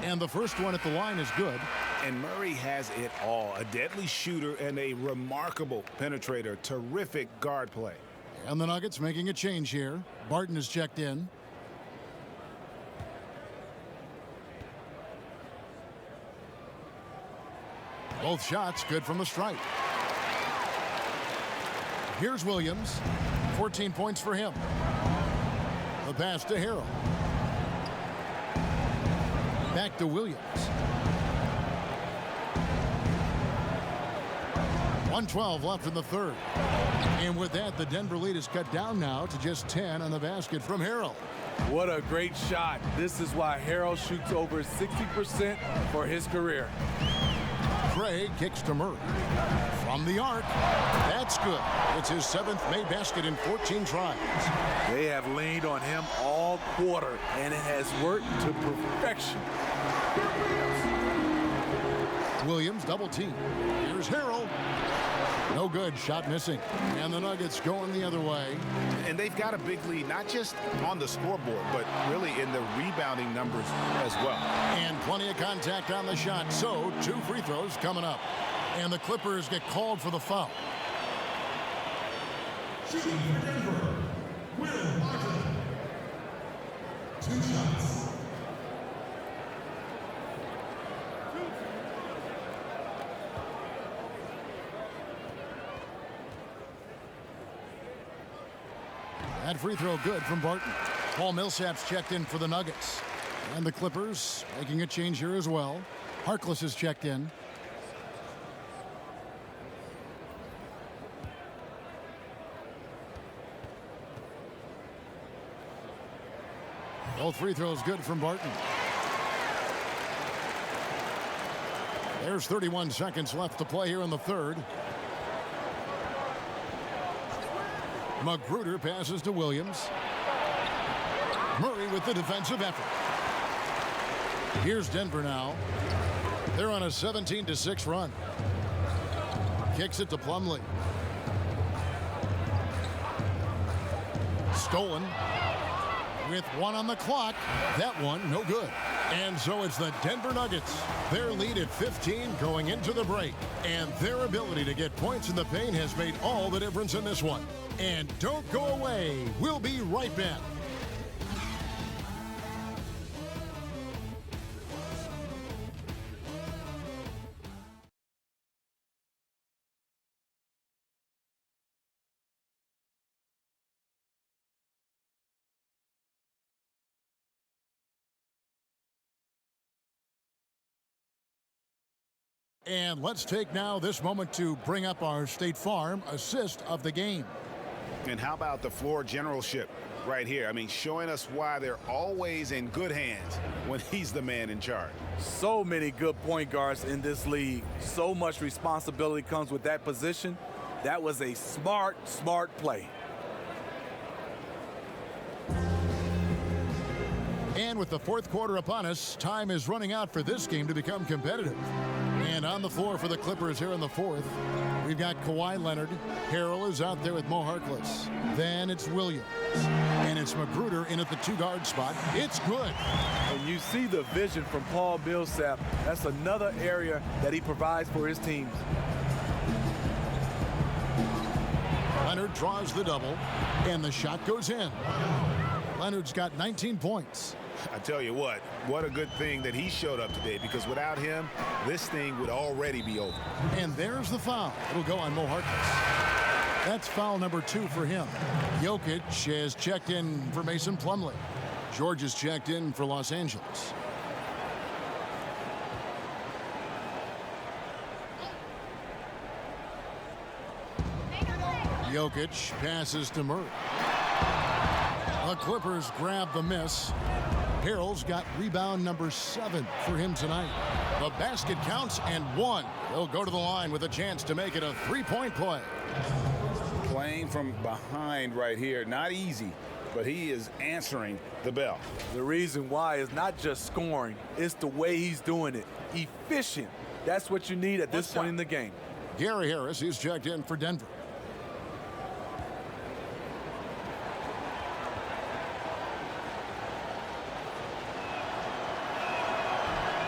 And the first one at the line is good. And Murray has it all. A deadly shooter and a remarkable penetrator. Terrific guard play. And the Nuggets making a change here. Barton is checked in. Both shots good from the stripe. Here's Williams. 14 points for him. The pass to Harrell. Back to Williams. 1:12 left in the third. And with that, the Denver lead is cut down now to just 10 on the basket from Harrell. What a great shot. This is why Harrell shoots over 60% for his career. Gray kicks to Murray. From the arc. That's good. It's his 7th made basket in 14 tries. They have leaned on him all quarter, and it has worked to perfection. Williams double team. Here's Harrell. No good. Shot missing. And the Nuggets going the other way. And they've got a big lead, not just on the scoreboard, but really in the rebounding numbers as well. And plenty of contact on the shot. So 2 free throws coming up. And the Clippers get called for the foul. Shooting for Denver, Will Barton. 2 shots. That free throw good from Barton. Paul Millsap's checked in for the Nuggets. And the Clippers making a change here as well. Harkless is checked in. Both free throws good from Barton. There's 31 seconds left to play here in the third. Magruder passes to Williams. Murray with the defensive effort. Here's Denver now. They're on a 17-6 run. Kicks it to Plumlee. Stolen. With 1 on the clock. That one, no good. And so it's the Denver Nuggets. Their lead at 15 going into the break. And their ability to get points in the paint has made all the difference in this one. And don't go away. We'll be right back. And let's take now this moment to bring up our State Farm assist of the game. And how about the floor generalship right here? I mean, showing us why they're always in good hands when he's the man in charge. So many good point guards in this league. So much responsibility comes with that position. That was a smart play. And with the fourth quarter upon us, time is running out for this game to become competitive. And on the floor for the Clippers here in the fourth, we've got Kawhi Leonard. Harrell is out there with Mo Harkless. Then it's Williams. And it's Magruder in at the 2-guard spot. It's good. And you see the vision from Paul Millsap. That's another area that he provides for his teams. Leonard draws the double, and the shot goes in. Leonard's got 19 points. I tell you what a good thing that he showed up today, because without him, this thing would already be over. And there's the foul. It'll go on Mo Harkless. That's foul number 2 for him. Jokic has checked in for Mason Plumlee. George is checked in for Los Angeles. Jokic passes to Murray. The Clippers grab the miss. Harrell's got rebound number 7 for him tonight. The basket counts and 1. He'll go to the line with a chance to make it a 3-point play. Playing from behind right here, not easy, but he is answering the bell. The reason why is not just scoring, it's the way he's doing it. Efficient. That's what you need at this point in the game. Gary Harris is checked in for Denver.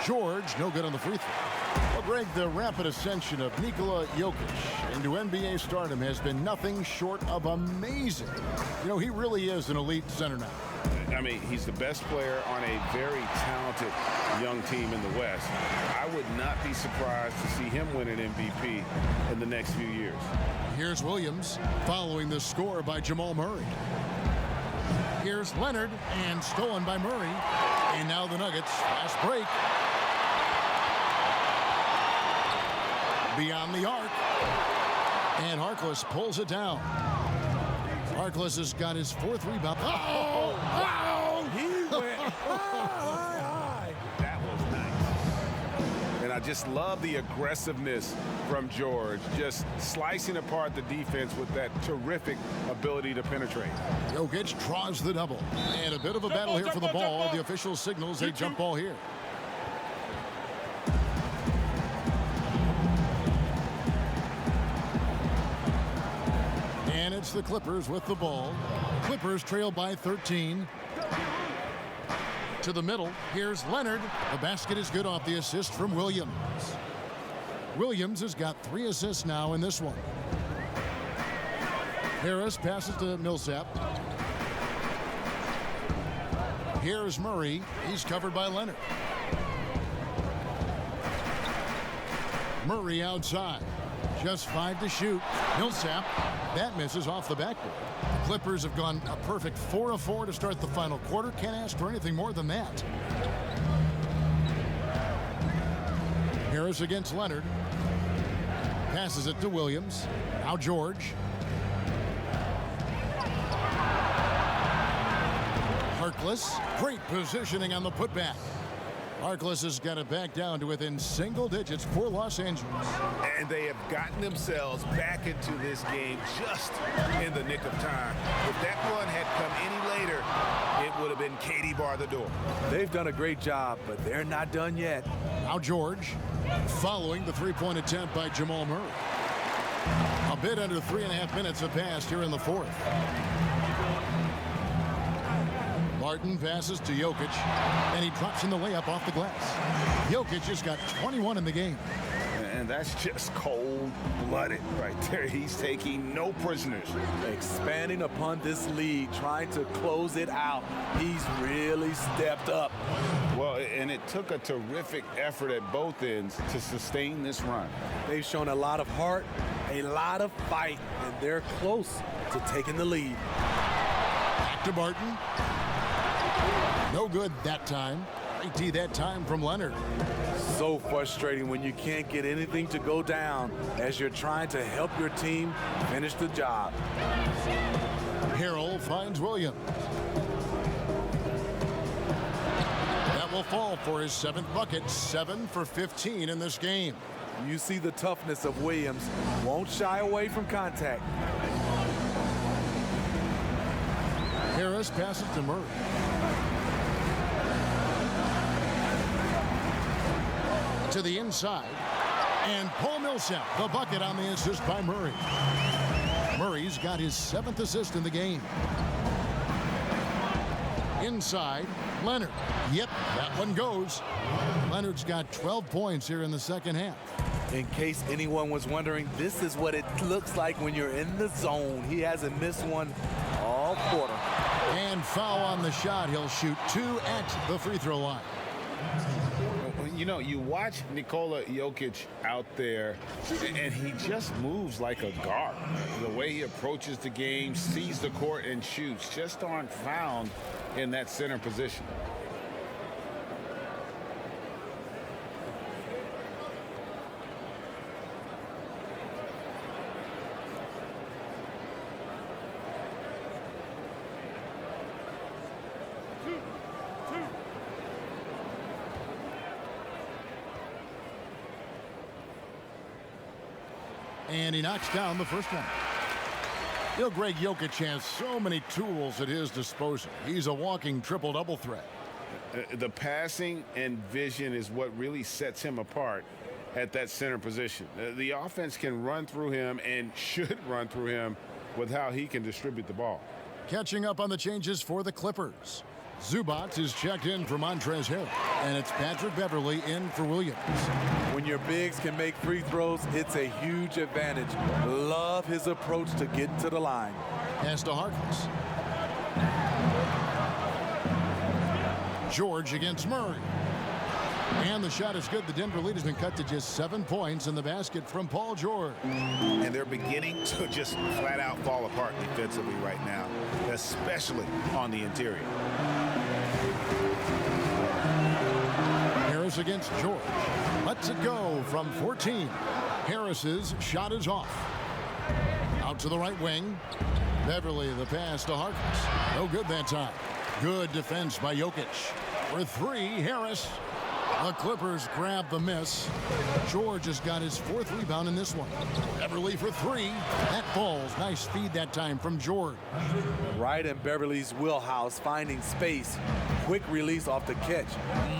George, no good on the free throw. Well, Greg, the rapid ascension of Nikola Jokic into NBA stardom has been nothing short of amazing. You know, he really is an elite center now. I mean, he's the best player on a very talented young team in the West. I would not be surprised to see him win an MVP in the next few years. Here's Williams following the score by Jamal Murray. Here's Leonard, and stolen by Murray. And now the Nuggets, fast break. Beyond the arc. And Harkless pulls it down. Harkless has got his 4th rebound. Oh! Wow! He went high. That was nice. And I just love the aggressiveness from George, just slicing apart the defense with that terrific ability to penetrate. Jokic draws the double. And a bit of a battle here for the ball. The official signals a jump ball here. And it's the Clippers with the ball. Clippers trail by 13. To the middle. Here's Leonard. The basket is good off the assist from Williams. Williams has got 3 assists now in this one. Harris passes to Millsap. Here's Murray. He's covered by Leonard. Murray outside. Just 5 to shoot. Millsap. That misses off the backboard. The Clippers have gone a perfect 4 of 4 to start the final quarter. Can't ask for anything more than that. Harris against Leonard. Passes it to Williams. Now George. Harkless. Great positioning on the putback. Harkless has got it back down to within single digits for Los Angeles. And they have gotten themselves back into this game just in the nick of time. If that one had come any later, it would have been Katie bar the door. They've done a great job, but they're not done yet. Now George, following the 3-point attempt by Jamal Murray. A bit under 3.5 minutes have passed here in the 4th. Martin passes to Jokic, and he drops in the layup off the glass. Jokic has got 21 in the game. And that's just cold-blooded right there. He's taking no prisoners. Expanding upon this lead, trying to close it out. He's really stepped up. Well, and it took a terrific effort at both ends to sustain this run. They've shown a lot of heart, a lot of fight, and they're close to taking the lead. Back to Martin. No good that time. Great D that time from Leonard. So frustrating when you can't get anything to go down as you're trying to help your team finish the job. Harrell finds Williams. That will fall for his 7th bucket. 7 for 15 in this game. You see the toughness of Williams. Won't shy away from contact. Harris passes to Murray. To the inside. And Paul Millsap, the bucket on the assist by Murray. Murray's got his 7th assist in the game. Inside, Leonard. Yep, that one goes. Leonard's got 12 points here in the second half. In case anyone was wondering, this is what it looks like when you're in the zone. He hasn't missed one all quarter. And foul on the shot. He'll shoot 2 at the free throw line. You know, you watch Nikola Jokic out there, and he just moves like a guard. The way he approaches the game, sees the court, and shoots just aren't found in that center position. And he knocks down the first one. You know, Greg Jokic has so many tools at his disposal. He's a walking triple-double threat. The passing and vision is what really sets him apart at that center position. The offense can run through him and should run through him with how he can distribute the ball. Catching up on the changes for the Clippers. Zubac is checked in for Montrezl Harrell, and it's Patrick Beverley in for Williams. When your bigs can make free throws, it's a huge advantage. Love his approach to getting to the line. Pass to Harkless. George against Murray. And the shot is good. The Denver lead has been cut to just 7 points in the basket from Paul George. And they're beginning to just flat out fall apart defensively right now, especially on the interior. Harris against George. Lets it go from 14. Harris's shot is off. Out to the right wing. Beverly, the pass to Harkless. No good that time. Good defense by Jokic. For three, Harris. The Clippers grab the miss. George has got his 4th rebound in this one. Beverly for three. That falls. Nice feed that time from George. Right in Beverly's wheelhouse, finding space. Quick release off the catch.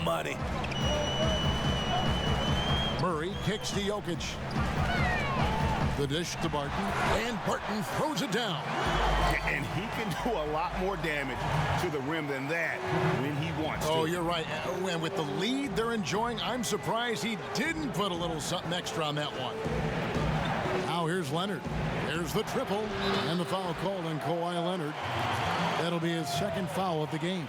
Money. Murray kicks to Jokic. The dish to Barton. And Barton throws it down. And he can do a lot more damage to the rim than that when he wants to. Oh, you're right. And with the lead they're enjoying, I'm surprised he didn't put a little something extra on that one. Now here's Leonard. There's the triple. And the foul called on Kawhi Leonard. That'll be his 2nd foul of the game.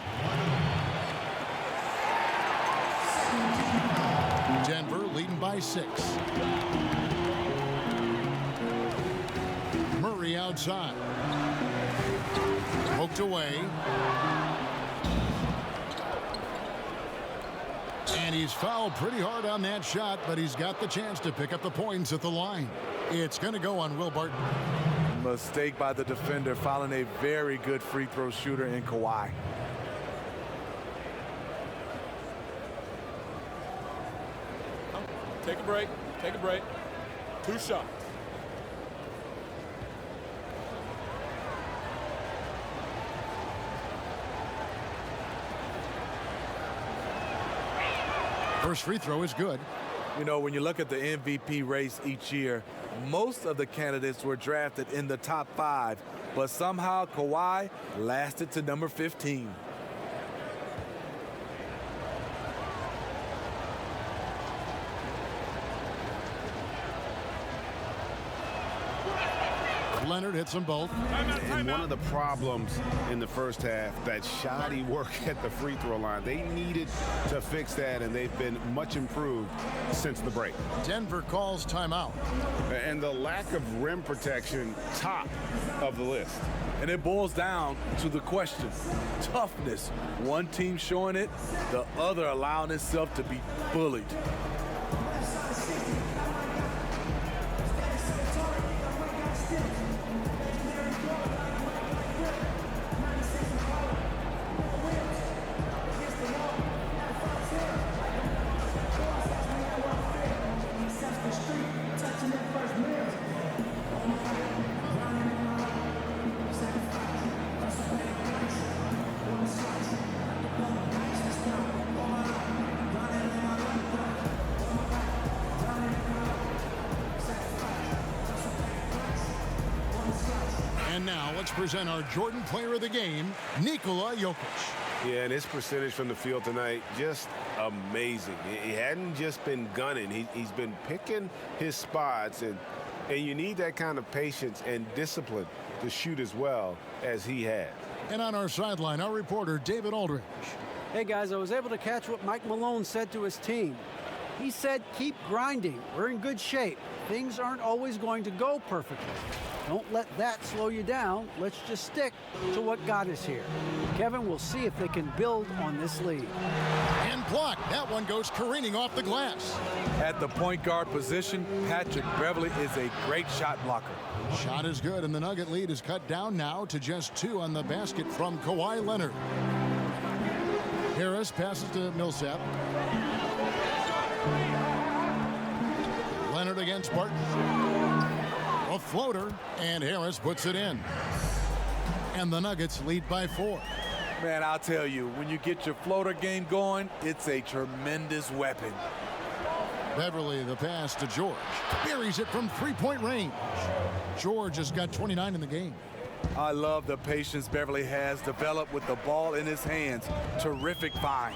Denver leading by 6. Murray outside. Poked away. And he's fouled pretty hard on that shot, but he's got the chance to pick up the points at the line. It's going to go on Will Barton. Mistake by the defender, fouling a very good free throw shooter in Kawhi. Take a break. Take a break. 2 shots. First free throw is good. You know, when you look at the MVP race each year, most of the candidates were drafted in the top 5, but somehow Kawhi lasted to number 15. Leonard hits them both. And one of the problems in the first half, that shoddy work at the free throw line. They needed to fix that, and they've been much improved since the break. Denver calls timeout. And the lack of rim protection, top of the list. And it boils down to the question, toughness. One team showing it, the other allowing itself to be bullied. And now let's present our Jordan Player of the Game, Nikola Jokic. Yeah, and his percentage from the field tonight, just amazing. He hadn't just been gunning. He's been picking his spots, and you need that kind of patience and discipline to shoot as well as he had. And on our sideline, our reporter, David Aldridge. Hey, guys, I was able to catch what Mike Malone said to his team. He said, keep grinding. We're in good shape. Things aren't always going to go perfectly. Don't let that slow you down. Let's just stick to what got us here. Kevin, we'll see if they can build on this lead. And blocked. That one goes careening off the glass. At the point guard position, Patrick Beverley is a great shot blocker. Shot is good, and the Nugget lead is cut down now to just 2 on the basket from Kawhi Leonard. Harris passes to Millsap. Leonard against Barton. floater, and Harris puts it in. And the Nuggets lead by 4. Man, I'll tell you, when you get your floater game going, it's a tremendous weapon. Beverly, the pass to George. Buries it from three-point range. George has got 29 in the game. I love the patience Beverly has developed with the ball in his hands. Terrific find.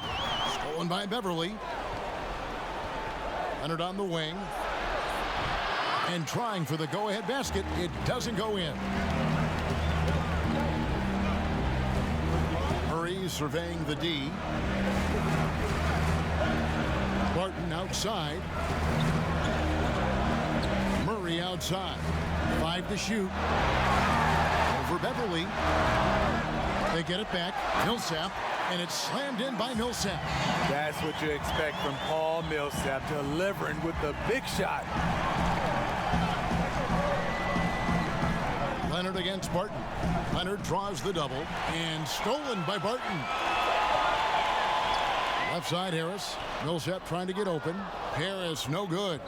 Stolen by Beverly. Leonard on the wing. And trying for the go-ahead basket. It doesn't go in. Murray surveying the D. Barton outside. Murray outside. 5 to shoot. Over Beverly. They get it back. Millsap. And it's slammed in by Millsap. That's what you expect from Paul Millsap, delivering with the big shot. Leonard against Barton. Leonard draws the double. And stolen by Barton. Left side, Harris. Millsap trying to get open. Harris, no good.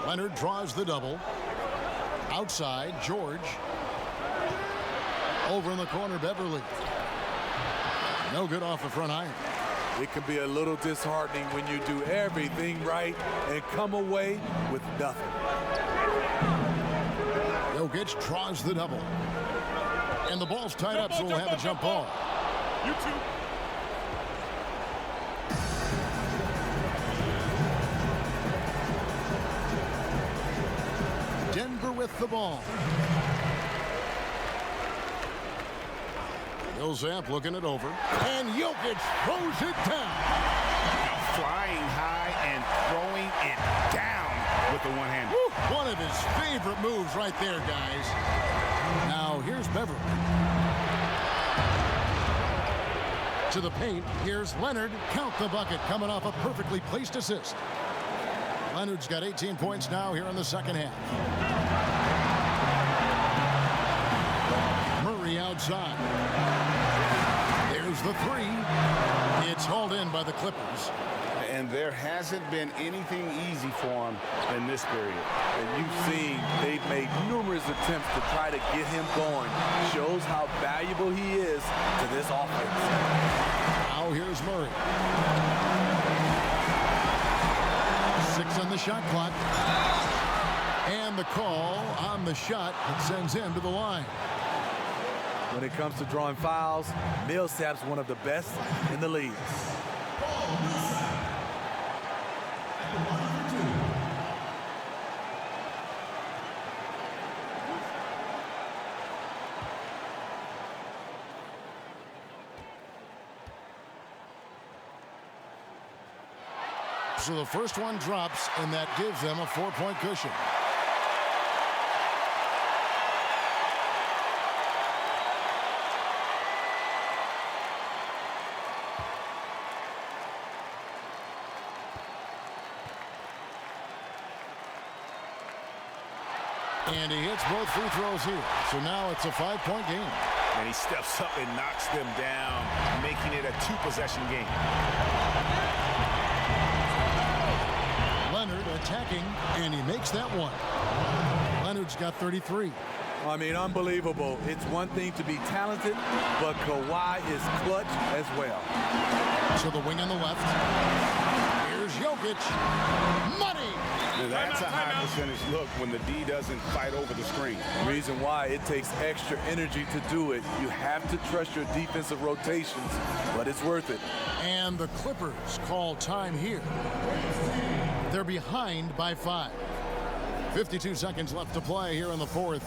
Leonard draws the double. Outside, George. Over in the corner, Beverly. No good off the front iron. It can be a little disheartening when you do everything right and come away with nothing. Jokic draws the double. And the ball's tied up, so we'll have a jump ball. You two. Denver with the ball. Millsap looking it over. And Jokic throws it down. Now flying high and throwing it down with the one-hander. One of his favorite moves right there, guys. Now here's Beverly. To the paint, here's Leonard. Count the bucket, coming off a perfectly placed assist. Leonard's got 18 points now here in the second half. Murray outside. There's the three. It's hauled in by the Clippers. And there hasn't been anything easy for him in this period. And you've seen they've made numerous attempts to try to get him going. Shows how valuable he is to this offense. Now here's Murray. 6 on the shot clock. And the call on the shot that sends him to the line. When it comes to drawing fouls, Millsap's one of the best in the league. So the first one drops, and that gives them a 4-point cushion. And he hits both free throws here. So now it's a 5-point game. And he steps up and knocks them down, making it a 2-possession game. Leonard attacking, and he makes that one. Leonard's got 33. I mean, unbelievable. It's one thing to be talented, but Kawhi is clutch as well. So the wing on the left. Here's Jokic. Money! Now that's a high percentage look when the D doesn't fight over the screen. Reason why it takes extra energy to do it. You have to trust your defensive rotations, but it's worth it. And the Clippers call time here. They're behind by 5. 52 seconds left to play here in the fourth.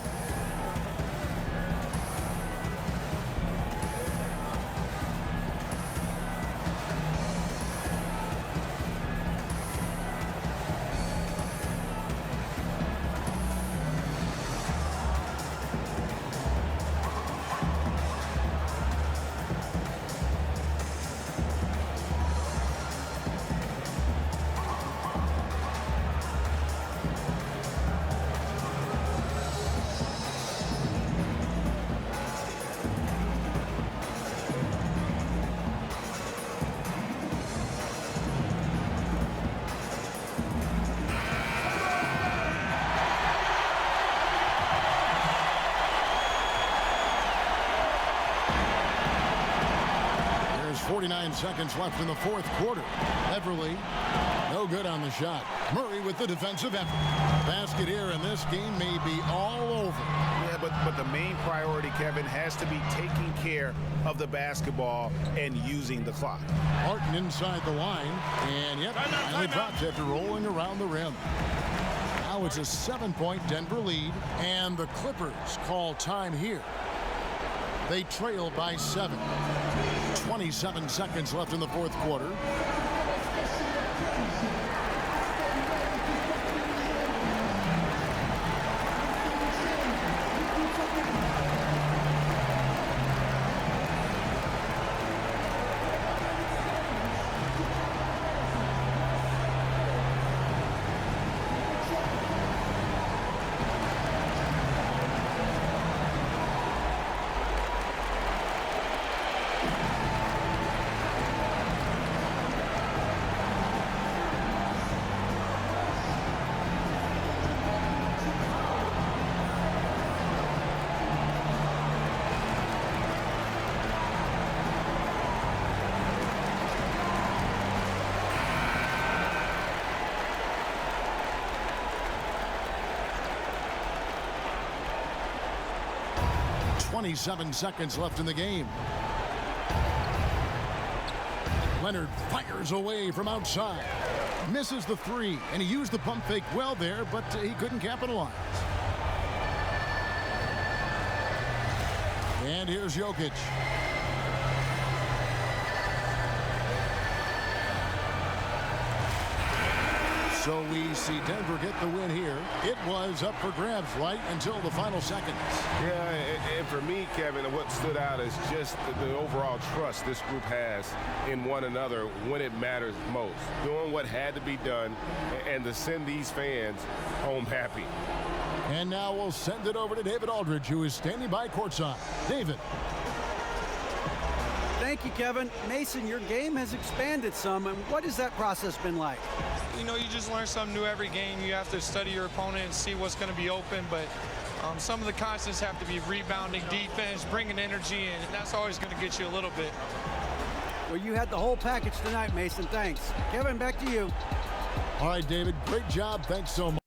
49 seconds left in the fourth quarter. Beverly, no good on the shot. Murray with the defensive effort. Basket here, and this game may be all over. Yeah, but the main priority, Kevin, has to be taking care of the basketball and using the clock. Martin inside the line, and yep, finally drops after rolling around the rim. Now it's a 7-point Denver lead, and the Clippers call time here. They trail by 7. 27 seconds left in the fourth quarter. .27 seconds left in the game. Leonard fires away from outside. Misses the three, and he used the pump fake well there, but he couldn't capitalize. And here's Jokic. So we see Denver get the win here. It was up for grabs right until the final seconds. Yeah, and for me, Kevin, what stood out is just the overall trust this group has in one another when it matters most. Doing what had to be done and to send these fans home happy. And now we'll send it over to David Aldridge, who is standing by courtside. David. Thank you, Kevin. Mason, your game has expanded some, and what has that process been like? You know, you just learn something new every game. You have to study your opponent and see what's going to be open, but some of the constants have to be rebounding, defense, bringing energy, and that's always going to get you a little bit. Well, you had the whole package tonight, Mason. Thanks. Kevin, back to you. All right, David, great job. Thanks so much.